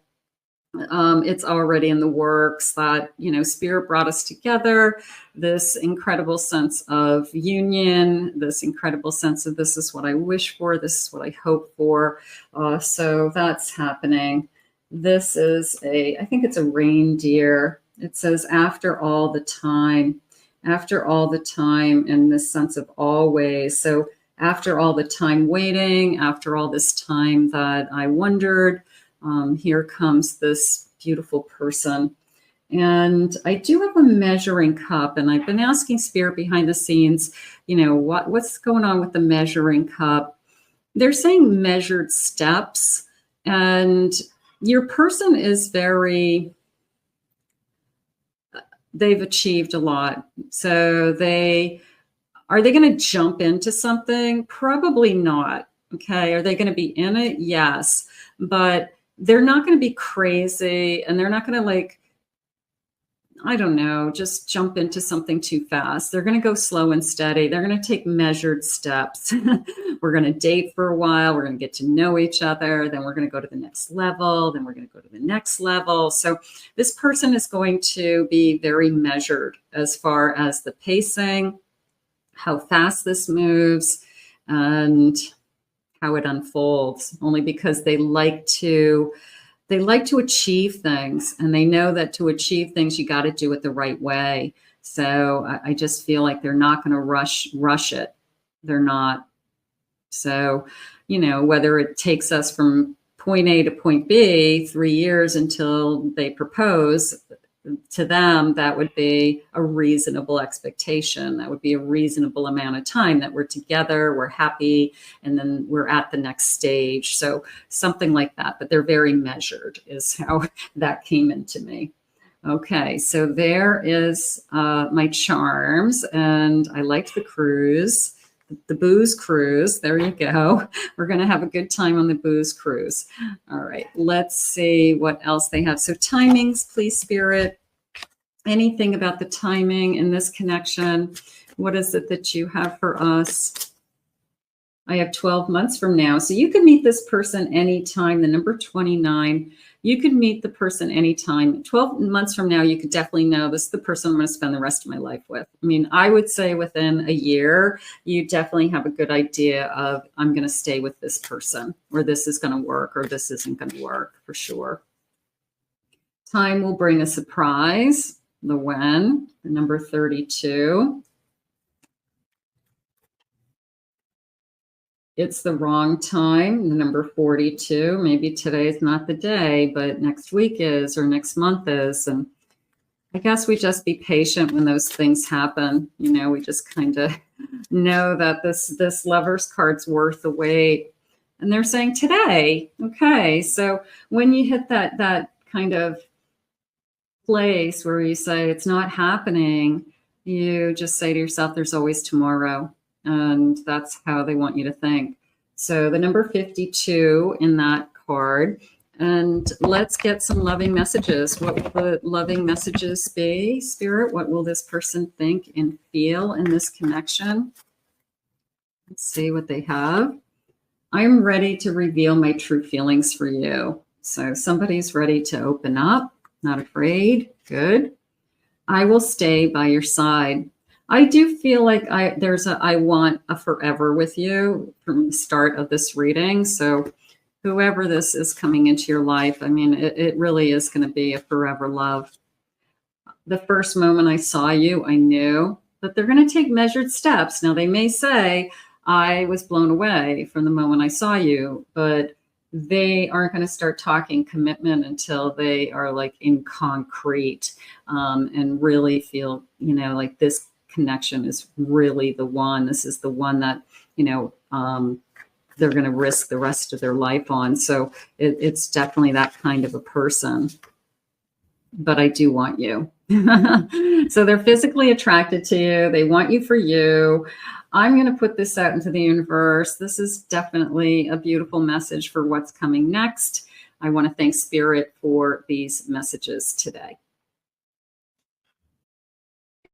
it's already in the works, that, Spirit brought us together, this incredible sense of union, this incredible sense of this is what I wish for, this is what I hope for. So that's happening. This is I think it's a reindeer. It says after all the time, in this sense of always. So after all the time waiting, after all this time that I wondered, here comes this beautiful person. And I do have a measuring cup, and I've been asking Spirit behind the scenes, what's going on with the measuring cup? They're saying measured steps, and your person is they've achieved a lot. So are they going to jump into something? Probably not. Okay. Are they going to be in it? Yes. But they're not going to be crazy and they're not going to just jump into something too fast. They're going to go slow and steady. They're going to take measured steps. We're going to date for a while. We're going to get to know each other. Then we're going to go to the next level. Then we're going to go to the next level. So this person is going to be very measured as far as the pacing, how fast this moves, and how it unfolds, only because they like to achieve things, and they know that to achieve things, you got to do it the right way. So I just feel like they're not going to rush it. They're not. So, whether it takes us from point A to point B 3 years until they propose, to them, that would be a reasonable expectation. That would be a reasonable amount of time that we're together, we're happy, and then we're at the next stage. So something like that, but they're very measured is how that came into me. Okay, so there is my charms, and I liked the cruise. the booze cruise. There you go. We're going to have a good time on the booze cruise. All right, let's see what else they have. So timings, please, Spirit. Anything about the timing in this connection? What is it that you have for us? I have 12 months from now. So you could meet this person anytime. The number 29. You could meet the person anytime. 12 months from now, you could definitely know this is the person I'm going to spend the rest of my life with. I mean, I would say within a year, you definitely have a good idea of, I'm going to stay with this person, or this is going to work, or this isn't going to work, for sure. Time will bring a surprise. The when, the number 32. It's the wrong time, the number 42. Maybe today's not the day, but next week is, or next month is. And I guess we just be patient when those things happen. You know, we just kind of know that this Lover's card's worth the wait. And they're saying today. Okay, so when you hit that kind of place where you say it's not happening, you just say to yourself, there's always tomorrow. And that's how they want you to think. So the number 52 in that card. And let's get some loving messages. What will the loving messages be, Spirit? What will this person think and feel in this connection? Let's see what they have. I'm ready to reveal my true feelings for you. So somebody's ready to open up, not afraid. Good. I will stay by your side. I do feel like I want a forever with you from the start of this reading. So whoever this is coming into your life, I mean, it really is going to be a forever love. The first moment I saw you, I knew that they're going to take measured steps. Now, they may say, I was blown away from the moment I saw you, but they aren't going to start talking commitment until they are like in concrete, and really feel, you know, like this connection is really the one. This is the one that, you know, they're going to risk the rest of their life on. So it's definitely that kind of a person. But I do want you. So they're physically attracted to you. They want you for you. I'm going to put this out into the universe. This is definitely a beautiful message for what's coming next. I want to thank Spirit for these messages today.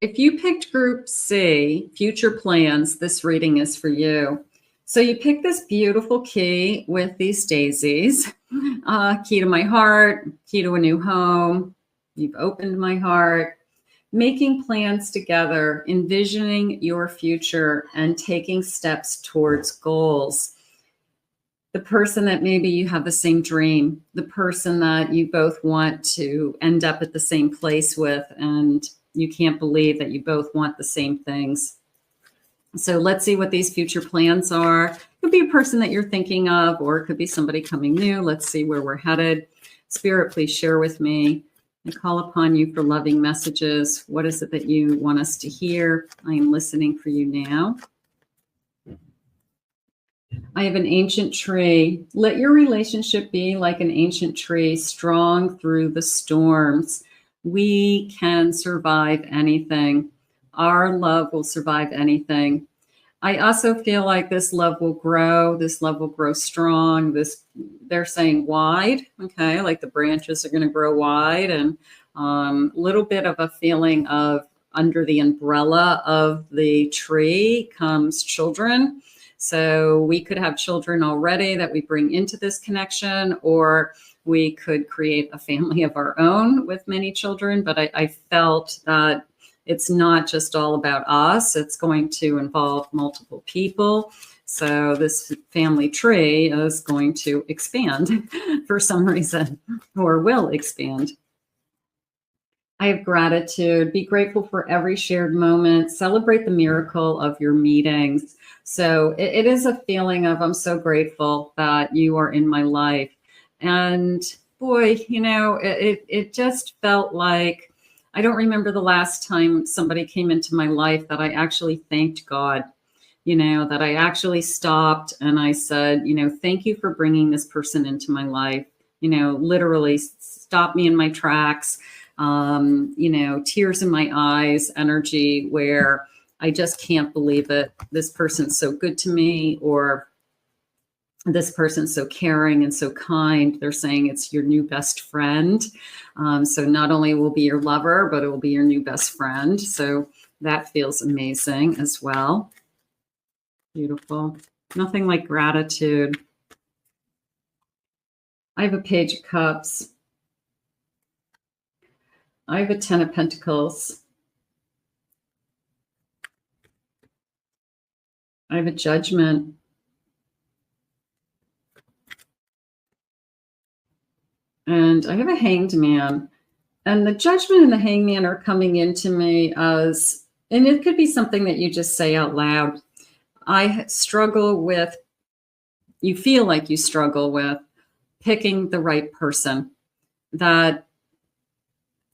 If you picked Group C, Future Plans, this reading is for you. So you picked this beautiful key with these daisies, key to my heart, key to a new home. You've opened my heart, making plans together, envisioning your future, and taking steps towards goals. The person that maybe you have the same dream, the person that you both want to end up at the same place with, and you can't believe that you both want the same things. So let's see what these future plans are. It could be a person that you're thinking of, or it could be somebody coming new. Let's see where we're headed. Spirit, please share with me. I call upon you for loving messages. What is it that you want us to hear? I am listening for you now. I have an ancient tree. Let your relationship be like an ancient tree, strong through the storms. We can survive anything. Our love will survive anything. I also feel like this love will grow. This love will grow strong. They're saying wide. Okay, like the branches are going to grow wide, and a little bit of a feeling of under the umbrella of the tree comes children. So we could have children already that we bring into this connection, or we could create a family of our own with many children. But I felt that it's not just all about us. It's going to involve multiple people. So this family tree is going to expand for some reason, or will expand. I have gratitude. Be grateful for every shared moment. Celebrate the miracle of your meetings. So it is a feeling of, I'm so grateful that you are in my life. And boy, you know, it just felt like, I don't remember the last time somebody came into my life that I actually thanked God, you know, that I actually stopped and I said, you know, thank you for bringing this person into my life, you know, literally stop me in my tracks, you know, tears in my eyes, energy where I just can't believe it. This person's so good to me, or this person's so caring and so kind. They're saying it's your new best friend. So not only will be your lover, but it will be your new best friend. So that feels amazing as well. Beautiful. Nothing like gratitude. I have a Page of Cups. I have a Ten of Pentacles. I have a Judgment. And I have a Hanged Man. And the Judgment and the Hanged Man are coming into me as, and it could be something that you just say out loud. I struggle with, you feel like you struggle with picking the right person, that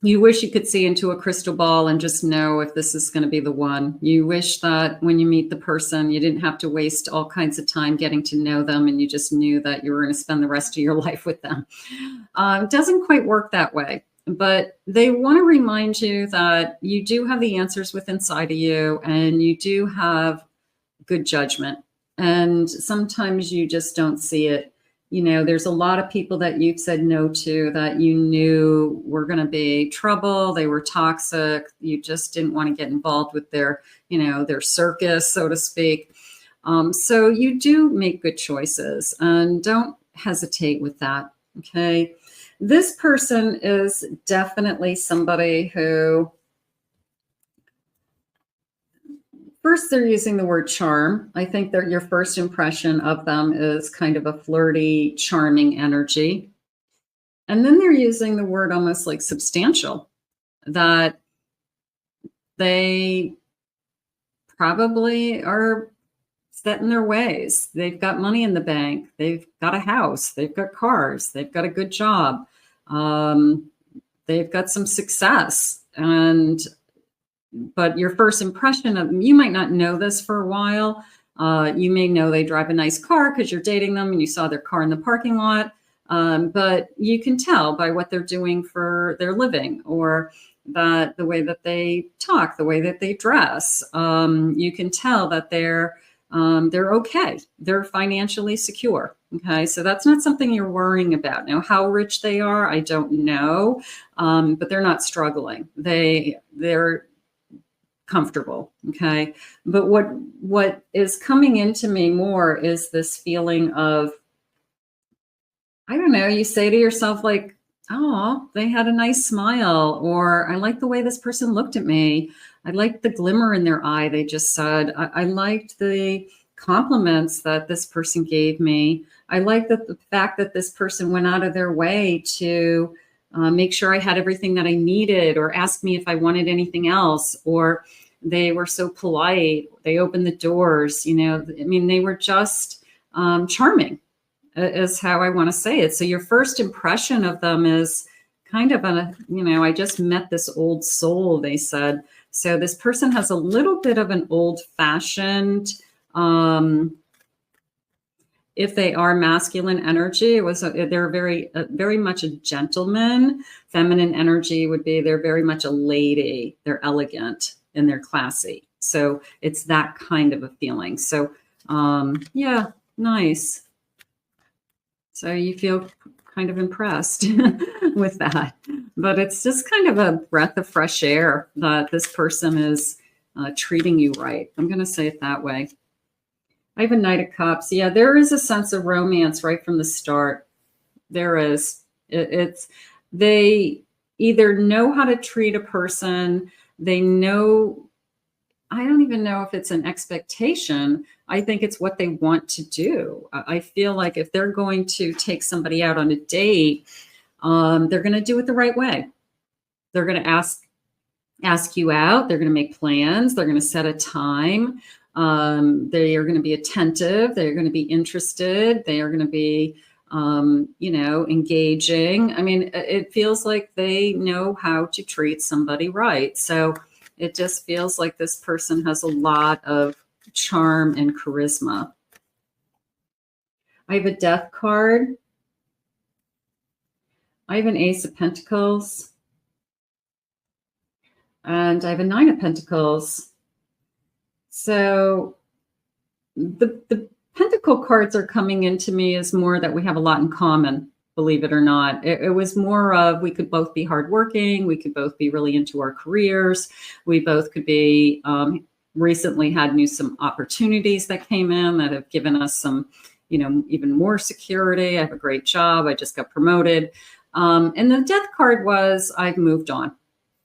you wish you could see into a crystal ball and just know if this is going to be the one. You wish that when you meet the person, you didn't have to waste all kinds of time getting to know them, and you just knew that you were going to spend the rest of your life with them. It doesn't quite work that way, but they want to remind you that you do have the answers within inside of you, and you do have good judgment. And sometimes you just don't see it. You know, there's a lot of people that you've said no to that you knew were going to be trouble. They were toxic. You just didn't want to get involved with their, you know, their circus, so to speak. So you do make good choices, and don't hesitate with that. Okay. This person is definitely somebody who, first, they're using the word charm. I think that your first impression of them is kind of a flirty, charming energy. And then they're using the word almost like substantial, that they probably are set in their ways. They've got money in the bank. They've got a house. They've got cars. They've got a good job. They've got some success. But your first impression of them, you might not know this for a while. You may know they drive a nice car because you're dating them and you saw their car in the parking lot. But you can tell by what they're doing for their living, or that the way that they talk, the way that they dress. You can tell that they're okay. They're financially secure. Okay, so that's not something you're worrying about. Now, how rich they are, I don't know, but they're not struggling. They're comfortable. Okay. But what is coming into me more is this feeling of, I don't know, you say to yourself like, oh, they had a nice smile, or I like the way this person looked at me. I liked the glimmer in their eye. They just said, I liked the compliments that this person gave me. I liked the fact that this person went out of their way to make sure I had everything that I needed, or ask me if I wanted anything else, or they were so polite. They opened the doors, you know, I mean, they were just charming, is how I want to say it. So your first impression of them is kind of I just met this old soul, they said. So this person has a little bit of an old-fashioned, if they are masculine energy, they're very much a gentleman. Feminine energy would be they're very much a lady. They're elegant and they're classy. So it's that kind of a feeling. So yeah, nice. So you feel kind of impressed with that. But it's just kind of a breath of fresh air that this person is treating you right. I'm going to say it that way. I have a Knight of Cups. Yeah, there is a sense of romance right from the start. There is. They either know how to treat a person. They know, I don't even know if it's an expectation. I think it's what they want to do. I feel like if they're going to take somebody out on a date, they're going to do it the right way. They're going to ask you out. They're going to make plans. They're going to set a time. They are going to be attentive. They're going to be interested. They are going to be, engaging. I mean, it feels like they know how to treat somebody right. So it just feels like this person has a lot of charm and charisma. I have a Death card. I have an Ace of Pentacles. And I have a Nine of Pentacles. So the Pentacle cards are coming into me as more that we have a lot in common, believe it or not. It was more of we could both be hardworking. We could both be really into our careers. We both could be recently had some opportunities that came in that have given us some, even more security. I have a great job. I just got promoted. And the Death card was I've moved on.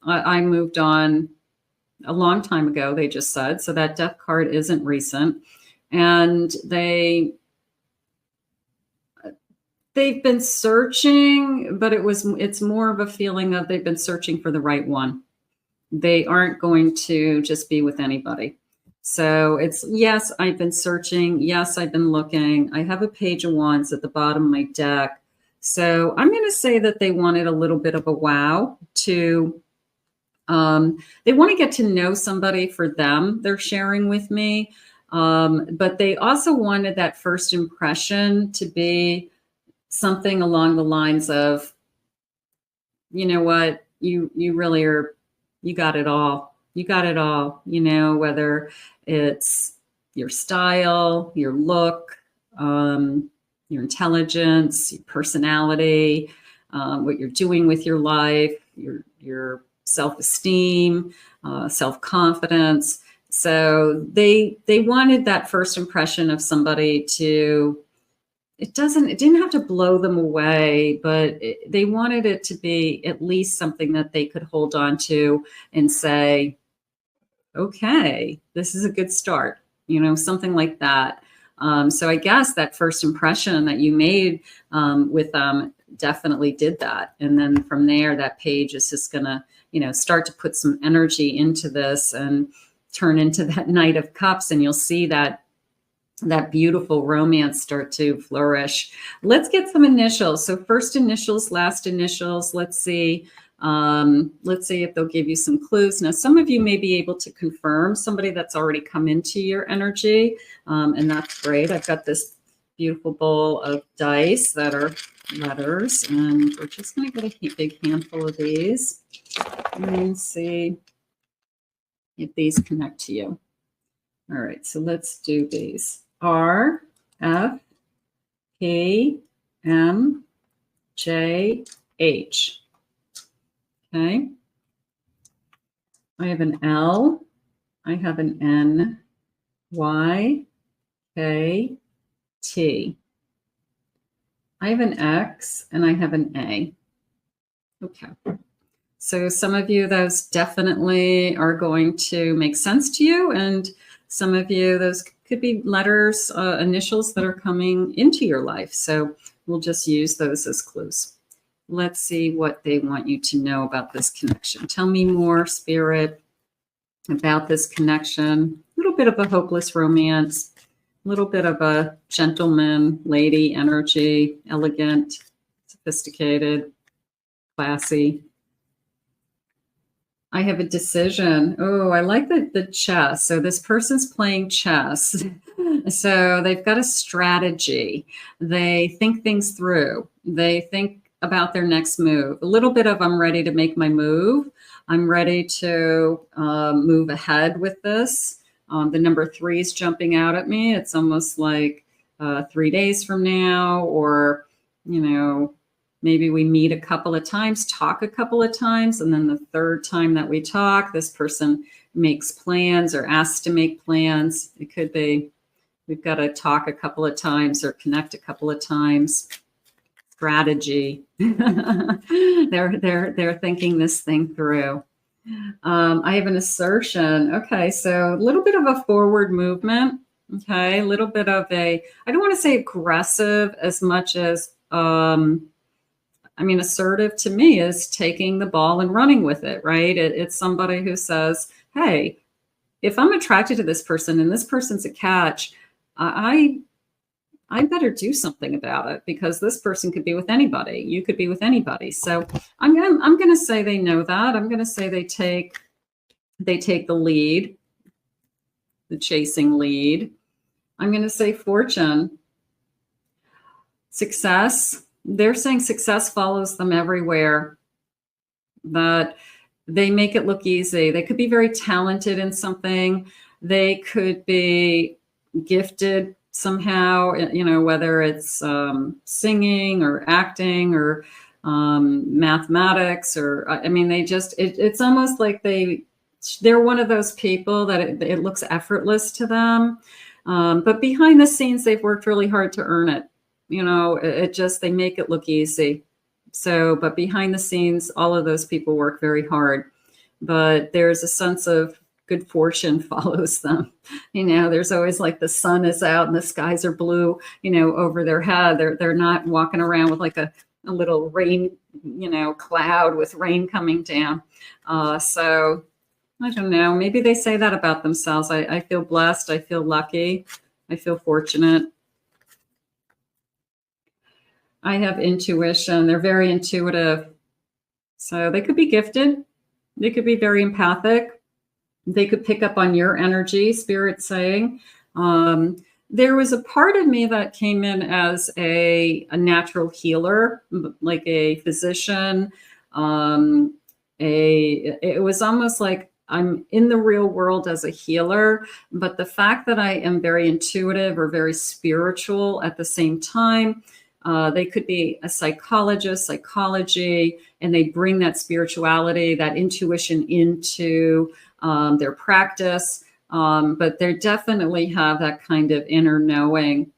I moved on a long time ago, they just said. So that Death card isn't recent. And they've been searching, but it's more of a feeling of they've been searching for the right one. They aren't going to just be with anybody. So it's, yes, I've been searching. Yes, I've been looking. I have a Page of Wands at the bottom of my deck. So I'm going to say that they wanted a little bit of a wow to, they want to get to know somebody for them. They're sharing with me. But they also wanted that first impression to be something along the lines of, you know what, you really are, you got it all. You got it all, whether it's your style, your look, your intelligence, your personality, what you're doing with your life, your self-esteem, self-confidence. So they wanted that first impression of somebody to, it didn't have to blow them away, but they wanted it to be at least something that they could hold on to and say, okay, this is a good start, something like that. So I guess that first impression that you made with them definitely did that. And then from there, that page is just going to, start to put some energy into this and turn into that Knight of Cups, and you'll see that beautiful romance start to flourish. Let's get some initials. So first initials, last initials. Let's see if they'll give you some clues. Now, some of you may be able to confirm somebody that's already come into your energy, and that's great. I've got this beautiful bowl of dice that are letters, and we're just going to get a big handful of these and see if these connect to you. All right, so let's do these. R, F, P, M, J, H. Okay. I have an L. I have an N, Y, K, T. I have an X and I have an A. Okay. So some of you, those definitely are going to make sense to you. And some of you, those could be letters, initials that are coming into your life. So we'll just use those as clues. Let's see what they want you to know about this connection. Tell me more, Spirit, about this connection. A little bit of a hopeless romance, a little bit of a gentleman, lady energy, elegant, sophisticated, classy. I have a decision. Oh, I like the chess. So this person's playing chess. So they've got a strategy. They think things through. They think about their next move. A little bit of I'm ready to make my move. I'm ready to move ahead with this. The number 3 is jumping out at me. It's almost like 3 days from now, or, maybe we meet a couple of times, talk a couple of times, and then the third time that we talk, this person makes plans or asks to make plans. It could be we've got to talk a couple of times or connect a couple of times. Strategy. They're thinking this thing through. I have an assertion. Okay, so a little bit of a forward movement. Okay, a little bit of I don't want to say aggressive as much as assertive to me is taking the ball and running with it, right? It's somebody who says, hey, if I'm attracted to this person and this person's a catch, I better do something about it, because this person could be with anybody. You could be with anybody. So I'm going to say they know that. I'm going to say they take the lead, the chasing lead. I'm going to say fortune, success. They're saying success follows them everywhere, that they make it look easy. They could be very talented in something. They could be gifted somehow, whether it's singing or acting or mathematics, or I mean, it's almost like they're one of those people that it looks effortless to them. But behind the scenes, they've worked really hard to earn it. They make it look easy. So, but behind the scenes, all of those people work very hard. But there's a sense of good fortune follows them. There's always like the sun is out and the skies are blue, over their head. They're not walking around with like a little rain, cloud with rain coming down. So I don't know. Maybe they say that about themselves. I feel blessed. I feel lucky. I feel fortunate. I have intuition. They're very intuitive. So they could be gifted. They could be very empathic. They could pick up on your energy, Spirit saying. There was a part of me that came in as a natural healer, like a physician. It was almost like I'm in the real world as a healer, but the fact that I am very intuitive or very spiritual at the same time, they could be a psychologist, psychology, and they bring that spirituality, that intuition into their practice. But they definitely have that kind of inner knowing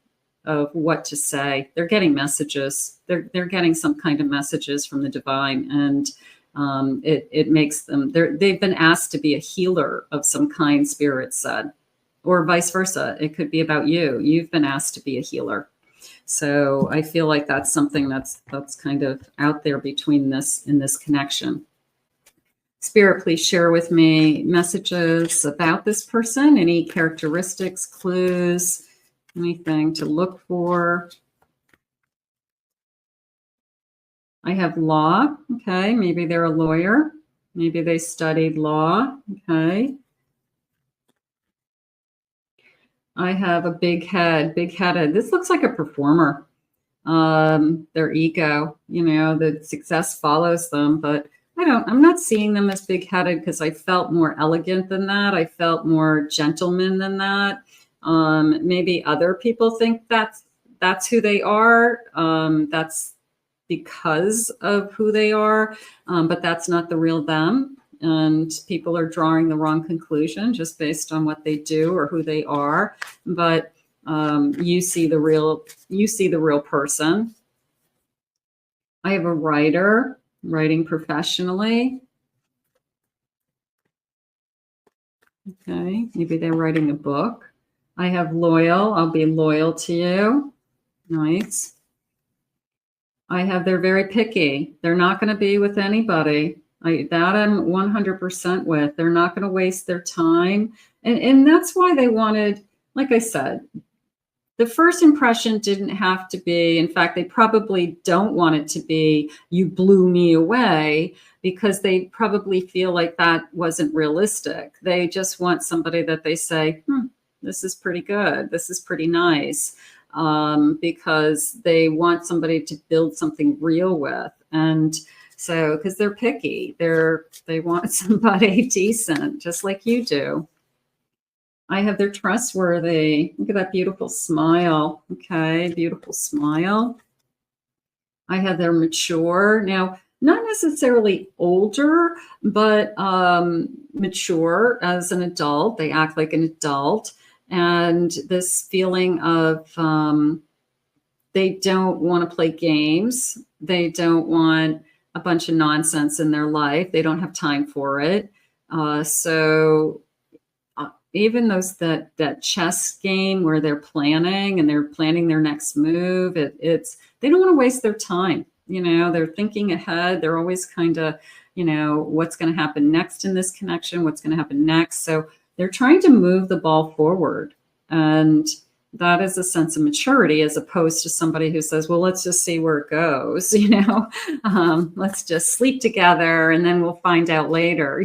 of what to say. They're getting messages. They're getting some kind of messages from the divine, and it makes them. They've been asked to be a healer of some kind, Spirit said, or vice versa. It could be about you. You've been asked to be a healer. So I feel like that's something that's kind of out there between this in this connection. Spirit, please share with me messages about this person, any characteristics, clues, anything to look for. I have law. Okay, maybe they're a lawyer. Maybe they studied law. Okay. I have a big head, big-headed. This looks like a performer. Their ego, the success follows them, but I'm not seeing them as big-headed because I felt more elegant than that. I felt more gentleman than that. Maybe other people think that's who they are. That's because of who they are, but that's not the real them. And people are drawing the wrong conclusion just based on what they do or who they are. But you see the real person. I have a writer, writing professionally. Okay, maybe they're writing a book. I have loyal. I'll be loyal to you. Nice. I have they're very picky. They're not going to be with anybody. I'm 100% with. They're not going to waste their time. And that's why they wanted, like I said, the first impression didn't have to be, in fact, they probably don't want it to be, you blew me away, because they probably feel like that wasn't realistic. They just want somebody that they say, this is pretty good. This is pretty nice. Because they want somebody to build something real with. And so, because they're picky, they want somebody decent, just like you do. I have they're trustworthy. Look at that beautiful smile. Okay, beautiful smile. I have they're mature. Now, not necessarily older, but mature as an adult. They act like an adult. And this feeling of they don't want to play games. They don't want a bunch of nonsense in their life. They don't have time for it. So even that chess game where they're planning and they're planning their next move, it's they don't want to waste their time. They're thinking ahead. They're always kind of, what's going to happen next in this connection? What's going to happen next? So they're trying to move the ball forward. And that is a sense of maturity, as opposed to somebody who says, well, let's just see where it goes. Let's just sleep together and then we'll find out later,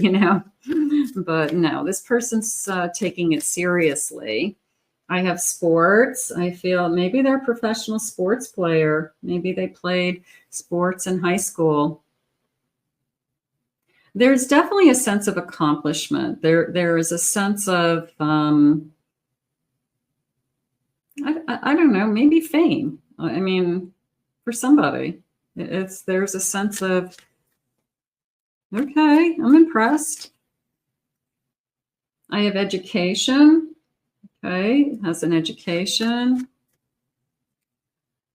But no, this person's taking it seriously. I have sports. I feel maybe they're a professional sports player. Maybe they played sports in high school. There's definitely a sense of accomplishment. There is a sense of, I don't know, maybe fame. I mean, for somebody, there's a sense of, okay, I'm impressed. I have education. Okay, has an education.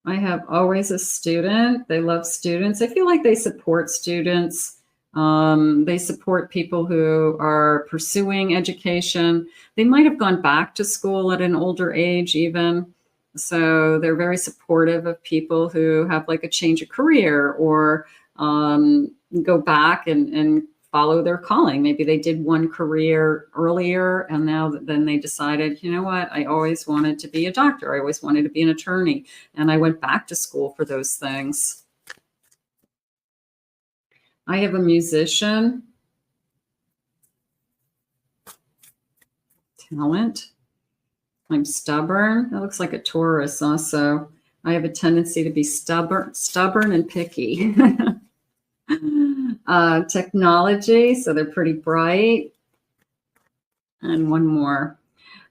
I have always a student. They love students. I feel like they support students. They support people who are pursuing education. They might have gone back to school at an older age even. So they're very supportive of people who have like a change of career or go back and follow their calling. Maybe they did one career earlier and now then they decided, you know what, I always wanted to be a doctor. I always wanted to be an attorney. And I went back to school for those things. I have a musician. Talent. I'm stubborn. That looks like a Taurus also. I have a tendency to be stubborn and picky. Technology, so they're pretty bright. And one more.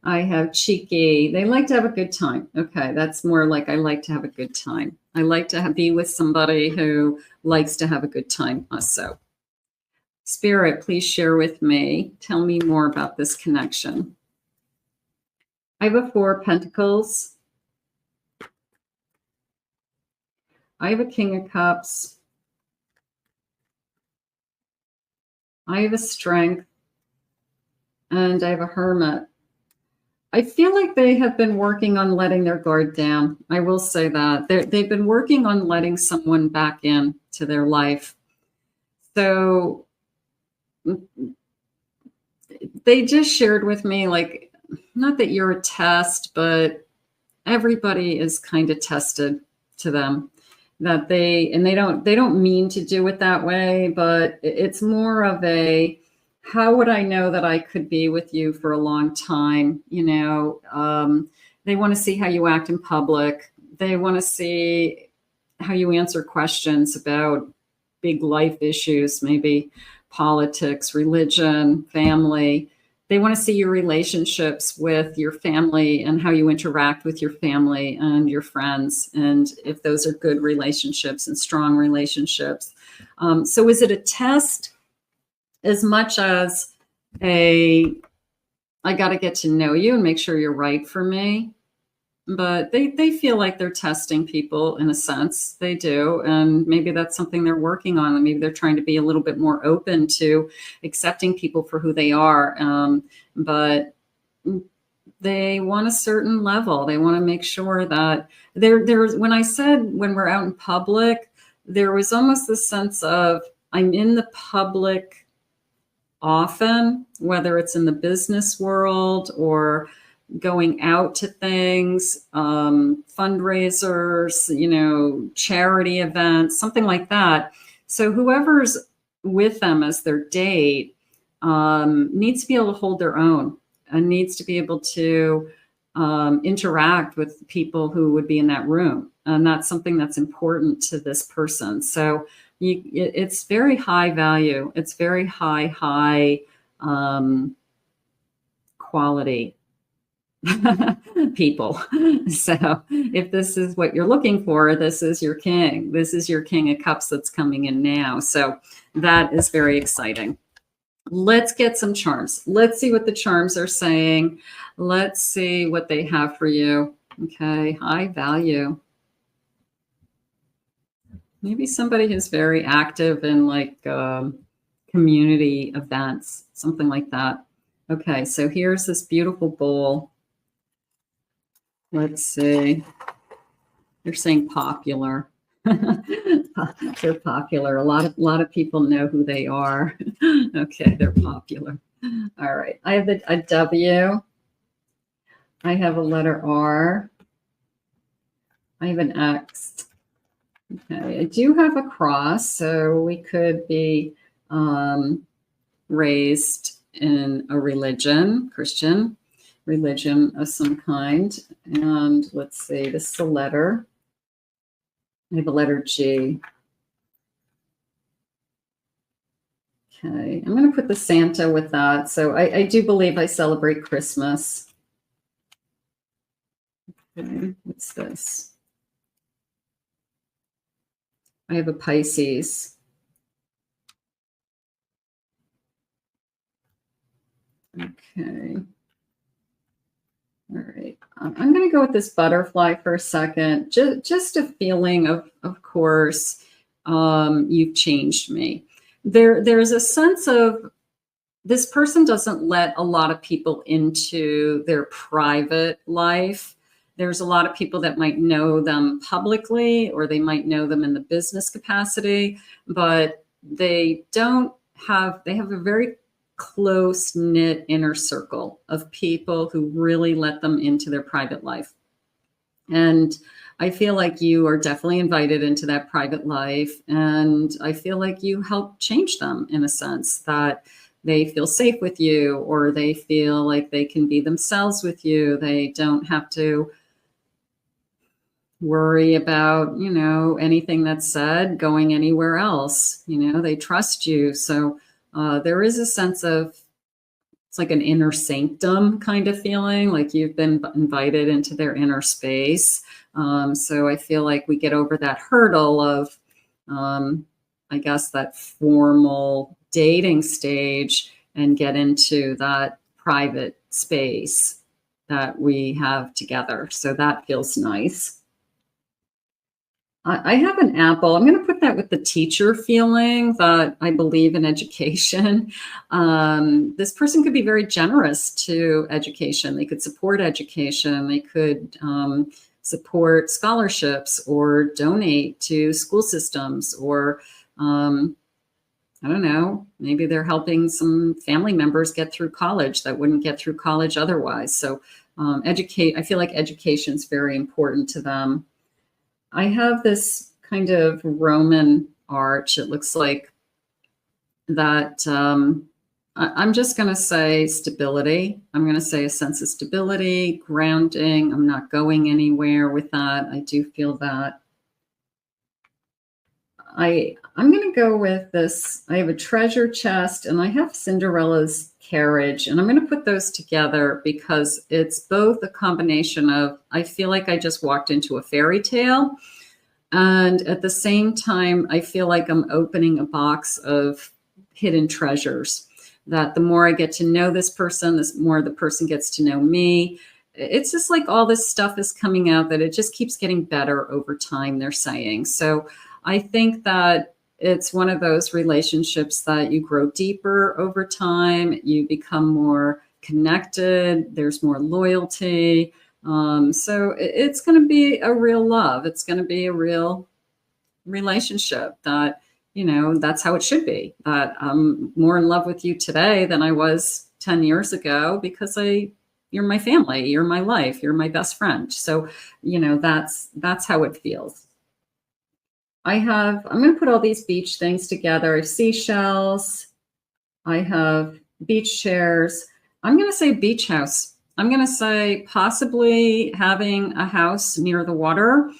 I have cheeky. They like to have a good time. Okay, that's more like I like to have a good time. I like to be with somebody who likes to have a good time also. Spirit, please share with me. Tell me more about this connection. I have a 4 of Pentacles. I have a King of Cups. I have a Strength. And I have a Hermit. I feel like they have been working on letting their guard down. I will say that. They've been working on letting someone back in to their life. So they just shared with me, like, not that you're a test, but everybody is kind of tested to them. That they don't mean to do it that way, but it's more of a, how would I know that I could be with you for a long time? You know, they want to see how you act in public. They want to see how you answer questions about big life issues, maybe politics, religion, family. They want to see your relationships with your family and how you interact with your family and your friends, and if those are good relationships and strong relationships. So is it a test as much as I got to get to know you and make sure you're right for me? But they feel like they're testing people in a sense. They do. And maybe that's something they're working on. And maybe they're trying to be a little bit more open to accepting people for who they are. But they want a certain level. They want to make sure that there's, when I said when we're out in public, there was almost this sense of I'm in the public often, whether it's in the business world or going out to things, fundraisers, you know, charity events, something like that. So whoever's with them as their date needs to be able to hold their own and needs to be able to interact with people who would be in that room. And that's something that's important to this person. So it's very high value. It's very high quality people. So if this is what you're looking for, this is your king. This is your King of Cups that's coming in now. So that is very exciting. Let's get some charms. Let's see what the charms are saying. Let's see what they have for you. Okay, high value. Maybe somebody who's very active in like community events, something like that. Okay, so here's this beautiful bowl. Let's see. They're saying popular. They're popular. A lot of people know who they are. Okay, they're popular. All right. I have a W. I have a letter R. I have an X. Okay. I do have a cross, so we could be raised in a religion, Christian religion of some kind. And let's see, this is a letter. I have a letter G. Okay, I'm going to put the Santa with that. So I do believe I celebrate Christmas. Okay, what's this? I have a Pisces. Okay. All right. I'm going to go with this butterfly for a second. Just a feeling of course, you've changed me. There's a sense of this person doesn't let a lot of people into their private life. There's a lot of people that might know them publicly, or they might know them in the business capacity, but they have a very close knit inner circle of people who really let them into their private life. And I feel like you are definitely invited into that private life. And I feel like you help change them in a sense that they feel safe with you, or they feel like they can be themselves with you. They don't have to worry about, anything that's said going anywhere else. They trust you. So there is a sense of, it's like an inner sanctum kind of feeling, like you've been invited into their inner space. So I feel like we get over that hurdle of, I guess, that formal dating stage and get into that private space that we have together. So that feels nice. I have an apple. I'm going to put that with the teacher feeling that I believe in education. This person could be very generous to education. They could support education. They could support scholarships or donate to school systems, or I don't know, maybe they're helping some family members get through college that wouldn't get through college otherwise. So I feel like education is very important to them. I have this kind of Roman arch. It looks like that. I'm just going to say stability. I'm going to say a sense of stability, grounding. I'm not going anywhere with that. I do feel that. I'm going to go with this. I have a treasure chest and I have Cinderella's carriage, and I'm going to put those together because it's both a combination of, I feel like I just walked into a fairy tale, and at the same time, I feel like I'm opening a box of hidden treasures, that the more I get to know this person, the more the person gets to know me. It's just like all this stuff is coming out that it just keeps getting better over time, they're saying. So I think that it's one of those relationships that you grow deeper over time. You become more connected. There's more loyalty. So it's going to be a real love. It's going to be a real relationship that, that's how it should be. That I'm more in love with you today than I was 10 years ago because you're my family, you're my life, you're my best friend. So, that's how it feels. I'm going to put all these beach things together. I have seashells. I have beach chairs. I'm going to say beach house. I'm going to say possibly having a house near the water,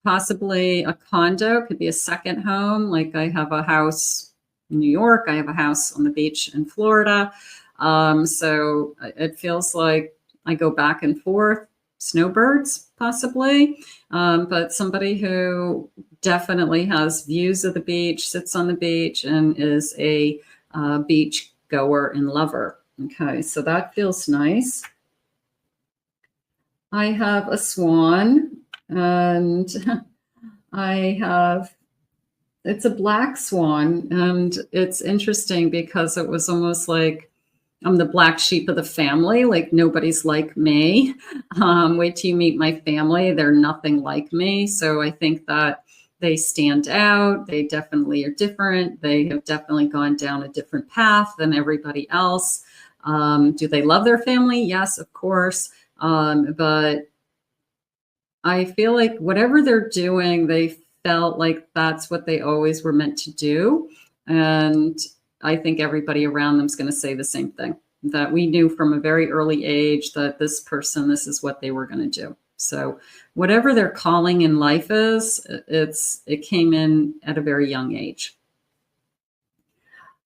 possibly a condo, could be a second home. Like I have a house in New York. I have a house on the beach in Florida. So it feels like I go back and forth. Snowbirds, possibly, but somebody who definitely has views of the beach, sits on the beach, and is a beach goer and lover. Okay, so that feels nice. I have a swan, and it's a black swan, and it's interesting because it was almost like I'm the black sheep of the family. Like nobody's like me. Wait till you meet my family. They're nothing like me. So I think that they stand out. They definitely are different. They have definitely gone down a different path than everybody else. Do they love their family? Yes, of course. But I feel like whatever they're doing, they felt like that's what they always were meant to do. And I think everybody around them is going to say the same thing, that we knew from a very early age that this person, this is what they were going to do. So whatever their calling in life is, it came in at a very young age.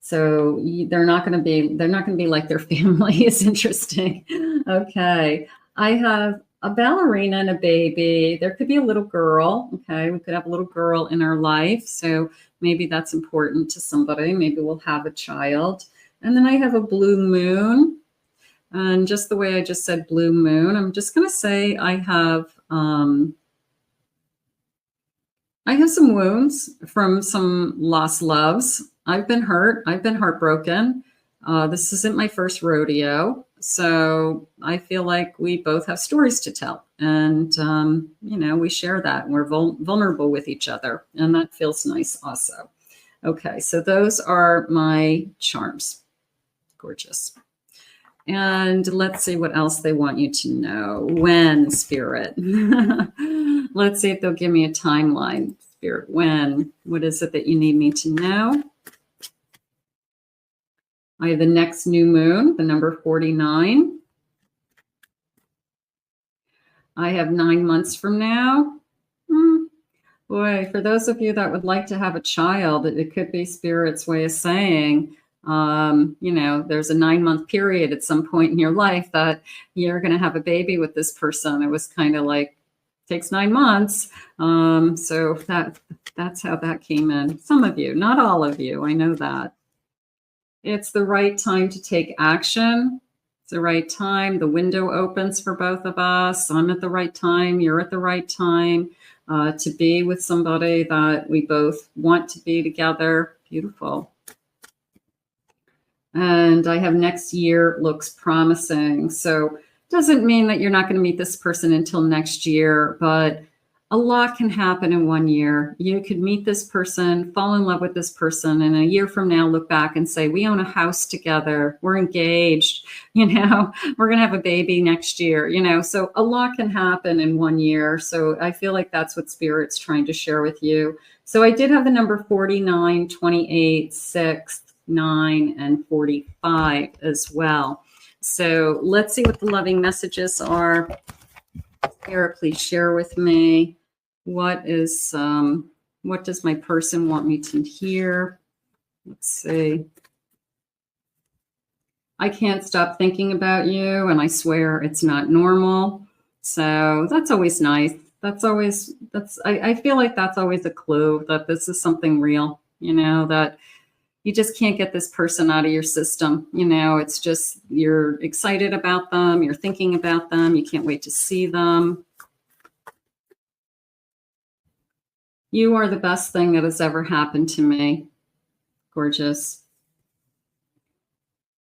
So they're not going to be like their family. Is interesting. Okay. I have a ballerina and a baby. There could be a little girl. Okay. We could have a little girl in our life. So maybe that's important to somebody. Maybe we'll have a child. And then I have a blue moon. And just the way I just said blue moon, I'm just going to say I have some wounds from some lost loves. I've been hurt. I've been heartbroken. This isn't my first rodeo. So I feel like we both have stories to tell. And, we share that. And we're vulnerable with each other. And that feels nice also. Okay, so those are my charms. Gorgeous. And let's see what else they want you to know. When, Spirit? Let's see if they'll give me a timeline. Spirit, when? What is it that you need me to know? I have the next new moon, the number 49. I have 9 months from now. Boy, for those of you that would like to have a child, it could be Spirit's way of saying, there's a 9-month period at some point in your life that you're going to have a baby with this person. It was kind of like, takes 9 months. So that's how that came in. Some of you, not all of you. I know that. It's the right time to take action. It's the right time. The window opens for both of us. I'm at the right time. You're at the right time to be with somebody that we both want to be together. Beautiful. And I have next year looks promising. So it doesn't mean that you're not going to meet this person until next year, but a lot can happen in 1 year. You could meet this person, fall in love with this person, and a year from now look back and say, we own a house together, we're engaged, we're going to have a baby next year, so a lot can happen in 1 year. So I feel like that's what Spirit's trying to share with you. So I did have the number 49, 28, 6, 9, and 45 as well. So let's see what the loving messages are. Spirit, please share with me. What does my person want me to hear? Let's see. I can't stop thinking about you, and I swear it's not normal. So that's always nice. I feel like that's always a clue that this is something real, that you just can't get this person out of your system. It's just, you're excited about them. You're thinking about them. You can't wait to see them. You are the best thing that has ever happened to me. Gorgeous.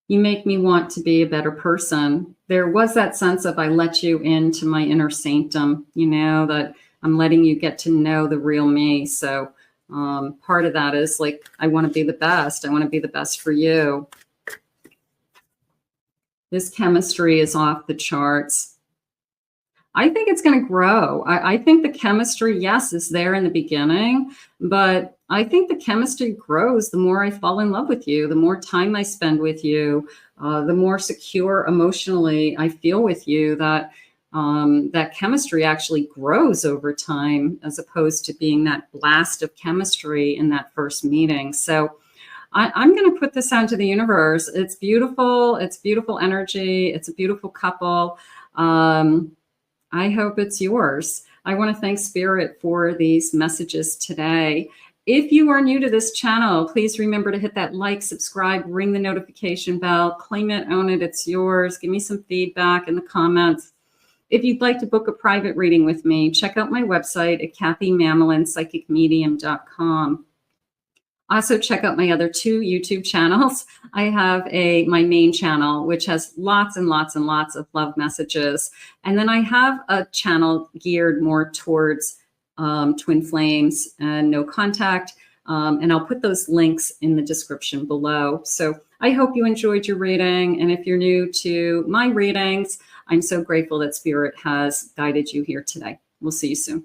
You make me want to be a better person. There was that sense of I let you into my inner sanctum, that I'm letting you get to know the real me. So part of that is like, I want to be the best. I want to be the best for you. This chemistry is off the charts. I think it's going to grow. I think the chemistry, yes, is there in the beginning, but I think the chemistry grows the more I fall in love with you, the more time I spend with you, the more secure emotionally I feel with you, that chemistry actually grows over time as opposed to being that blast of chemistry in that first meeting. So I'm going to put this out to the universe. It's beautiful. It's beautiful energy. It's a beautiful couple. I hope it's yours. I want to thank Spirit for these messages today. If you are new to this channel, please remember to hit that like, subscribe, ring the notification bell, claim it, own it, it's yours. Give me some feedback in the comments. If you'd like to book a private reading with me, check out my website at KathyMamolenPsychicMedium.com. Also, check out my other 2 YouTube channels. I have my main channel, which has lots and lots and lots of love messages. And then I have a channel geared more towards twin flames and no contact. And I'll put those links in the description below. So I hope you enjoyed your reading. And if you're new to my readings, I'm so grateful that Spirit has guided you here today. We'll see you soon.